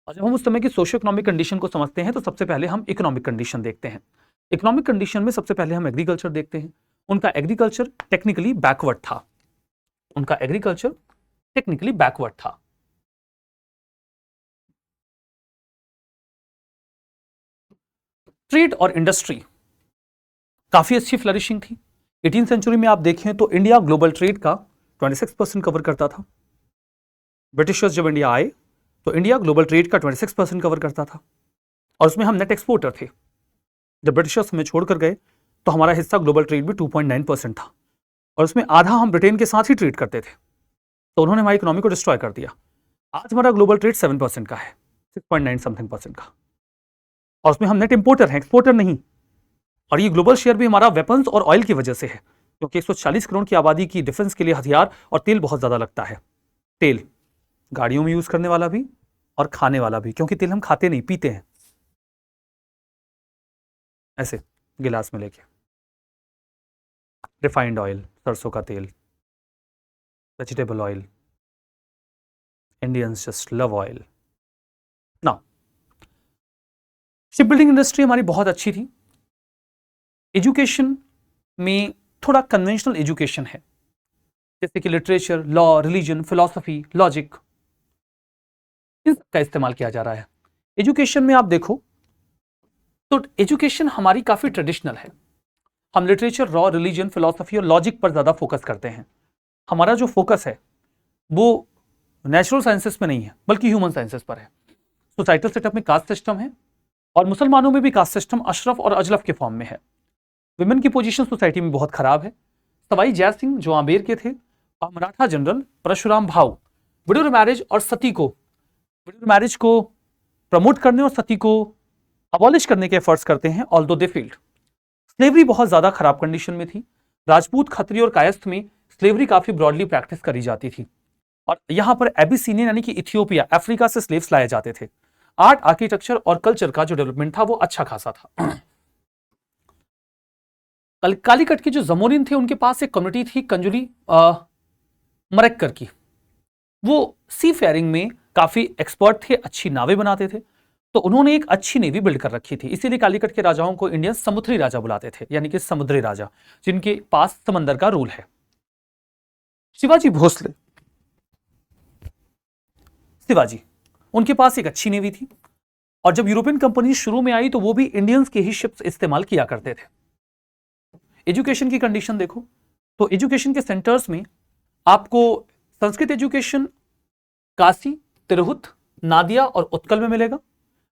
और जब हम उस समय की सोशियो इकोनॉमिक कंडीशन को समझते हैं तो सबसे पहले हम इकोनॉमिक कंडीशन देखते हैं। इकोनॉमिक कंडीशन में सबसे पहले हम एग्रीकल्चर देखते हैं। उनका एग्रीकल्चर टेक्निकली बैकवर्ड था। ट्रेड और इंडस्ट्री काफी अच्छी फ्लरिशिंग थी। 18वीं सेंचुरी में आप देखें तो इंडिया ग्लोबल ट्रेड का 26% कवर करता था। ब्रिटिशर्स जब इंडिया आए तो इंडिया ग्लोबल ट्रेड का 26% कवर करता था और उसमें हम नेट एक्सपोर्टर थे। जब ब्रिटिशर्स हमें छोड़कर गए तो हमारा हिस्सा ग्लोबल ट्रेड में 2.9% था और उसमें आधा हम ब्रिटेन के साथ ही ट्रेड करते थे, तो उन्होंने हमारी इकोनॉमी को डिस्ट्रॉय कर दिया। आज हमारा ग्लोबल ट्रेड 7% का है, 6.9 समथिंग परसेंट का, और उसमें हम नेट इंपोर्टर हैं, एक्सपोर्टर नहीं। और ये ग्लोबल शेयर भी हमारा वेपन्स और ऑयल की वजह से है, क्योंकि 140 करोड़ की आबादी की डिफेंस के लिए हथियार और तेल बहुत ज्यादा लगता है। तेल गाड़ियों में यूज करने वाला भी और खाने वाला भी, क्योंकि तेल हम खाते नहीं, पीते हैं ऐसे गिलास में लेके। रिफाइंड ऑयल, सरसों का तेल, vegetable oil, Indians just love oil ना। शिप बिल्डिंग इंडस्ट्री हमारी बहुत अच्छी थी। एजुकेशन में थोड़ा कन्वेंशनल एजुकेशन है, जैसे कि literature, law, religion, philosophy, logic, इन सबका इस्तेमाल किया जा रहा है। एजुकेशन में आप देखो तो एजुकेशन हमारी काफी ट्रेडिशनल है। हम लिटरेचर, लॉ, रिलीजन, फिलॉसफी और लॉजिक पर ज्यादा फोकस करते हैं। हमारा जो फोकस है वो नेचुरल साइंसेस में नहीं है, बल्कि ह्यूमन साइंसेस पर है। सोसाइटल सेटअप में कास्ट सिस्टम है, और मुसलमानों में भी कास्ट सिस्टम अशरफ और अजलफ के फॉर्म में है। विमेन की पोजीशन सोसाइटी में बहुत खराब है। सवाई जय सिंह जो आमेर के थे और मराठा जनरल परशुराम भाऊ विडो मैरिज और सती को, विडो मैरिज को प्रमोट करने और सती को अबॉलिश करने के एफर्ट्स करते हैं, ऑल्दो दे फेल्ड। स्लेवरी बहुत ज्यादा खराब कंडीशन में थी। राजपूत, खत्री और कायस्थ में स्लेवरी काफी ब्रॉडली प्रैक्टिस करी जाती थी, और यहां पर एबिसिनियन यानी कि इथियोपिया, अफ्रीका से स्लेव्स लाए जाते थे। आर्ट, आर्किटेक्चर और कल्चर का जो डेवलपमेंट था वो अच्छा खासा था। कालीकट के जो जमोरिन थे उनके पास एक कम्युनिटी थी कंजुली मरक्कर की। वो सी फेयरिंग में काफी एक्सपर्ट थे, अच्छी नावें बनाते थे, तो उन्होंने एक अच्छी नेवी बिल्ड कर रखी थी। इसीलिए कालीकट के राजाओं को इंडियन समुद्री राजा बुलाते थे, यानी कि समुद्री राजा जिनके पास समंदर का रूल है। शिवाजी भोसले, शिवाजी, उनके पास एक अच्छी नेवी थी, और जब यूरोपियन कंपनी शुरू में आई तो वो भी इंडियंस के ही शिप्स इस्तेमाल किया करते थे। एजुकेशन की कंडीशन देखो तो एजुकेशन के सेंटर्स में आपको संस्कृत एजुकेशन काशी, तिरहुत, नादिया और उत्कल में मिलेगा।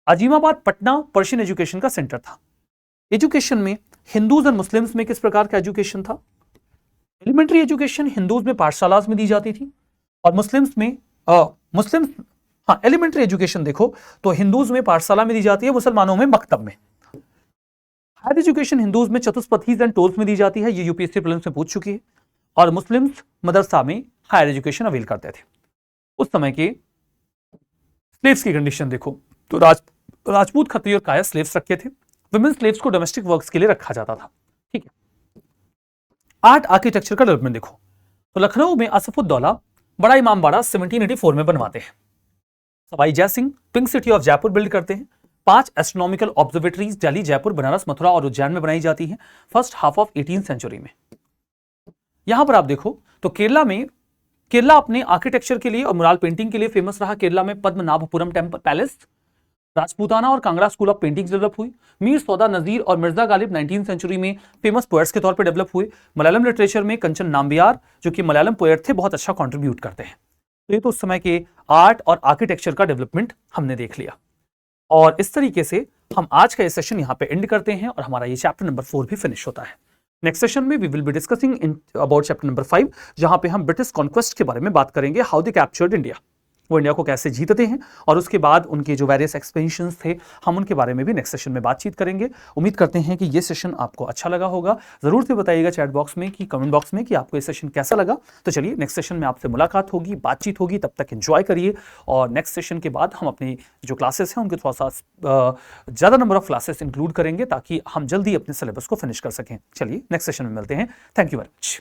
अजीमाबाद, पटना पर्शियन एजुकेशन का सेंटर था। एजुकेशन में हिंदूज और मुस्लिम्स में किस प्रकार का एजुकेशन था? एलिमेंट्री एजुकेशन हिंदूज में पाठशालाज में दी जाती थी, और मुस्लिम्स में एलिमेंट्री एजुकेशन देखो तो हिंदूज में पाठशाला में दी जाती है, मुसलमानों में मकतब में। हायर एजुकेशन हिंदूज में चतुष्पथीज एंड टोल्स में दी जाती है, ये यूपीएससी प्रीलिम्स में पूछ चुकी है, और मुस्लिम्स मदरसा में हायर एजुकेशन अवेल करते थे। उस समय के स्लेव्स की कंडीशन देखो तो राजपूत, खत्री और कायस्थ स्लेव्स रखे थे। विमेन स्लेव्स को डोमेस्टिक वर्क्स के लिए रखा जाता था। ठीक है। आर्ट, आर्किटेक्चर का डेवलपमेंट देखो तो लखनऊ में असफुद्दौला बड़ा इमामबाड़ा 1784 में बनवाते हैं। Sawai Jai Singh pink city of Jaipur build करते हैं। 5 एस्ट्रोनॉमिकल ऑब्जर्वेटरीज दिल्ली, जयपुर, बनारस, मथुरा और उज्जैन में बनाई जाती हैं first half of 18th century में। यहां पर आप देखो तो केरला अपने आर्किटेक्चर के लिए और मुराल पेंटिंग के लिए फेमस रहा। केरला में पद्मनाभपुरम टेम्पल पैलेस, राजपूताना और Kangra school of paintings develop हुई। मीर सौदा नजीर और मिर्जा गालिब 19th सेंचुरी में फेमस पोएट्स के तौर पर डेवलप हुए। मलयालम लिटरेचर में कंचन नाम्बियार जो कि मलयालम पोएट थे, बहुत अच्छा कंट्रीब्यूट करते हैं। तो ये तो उस समय के आर्ट और आर्किटेक्चर का डेवलपमेंट हमने देख लिया, और इस तरीके से हम आज का ये सेशन यहाँ पे एंड करते हैं, और हमारा ये चैप्टर नंबर 4 भी फिनिश होता है। नेक्स्ट सेशन में we will be discussing about chapter number 5, जहां पे हम ब्रिटिश कॉन्क्वेस्ट के बारे में बात करेंगे, हाउ दे कैप्चर्ड इंडिया, वो इंडिया को कैसे जीतते हैं, और उसके बाद उनके जो वेरियस एक्सपेंशंस थे हम उनके बारे में भी नेक्स्ट सेशन में बातचीत करेंगे। उम्मीद करते हैं कि ये सेशन आपको अच्छा लगा होगा। जरूर से बताइएगा चैट बॉक्स में कि कमेंट बॉक्स में कि आपको ये सेशन कैसा लगा। तो चलिए नेक्स्ट सेशन में आपसे मुलाकात होगी, बातचीत होगी, तब तक एंजॉय करिए, और नेक्स्ट सेशन के बाद हम अपनी जो क्लासेस हैं उनके थोड़ा सा ज़्यादा नंबर ऑफ क्लासेस इंक्लूड करेंगे ताकि हम जल्दी अपने सिलेबस को फिनिश कर सकें। चलिए नेक्स्ट सेशन में मिलते हैं। Thank you very much.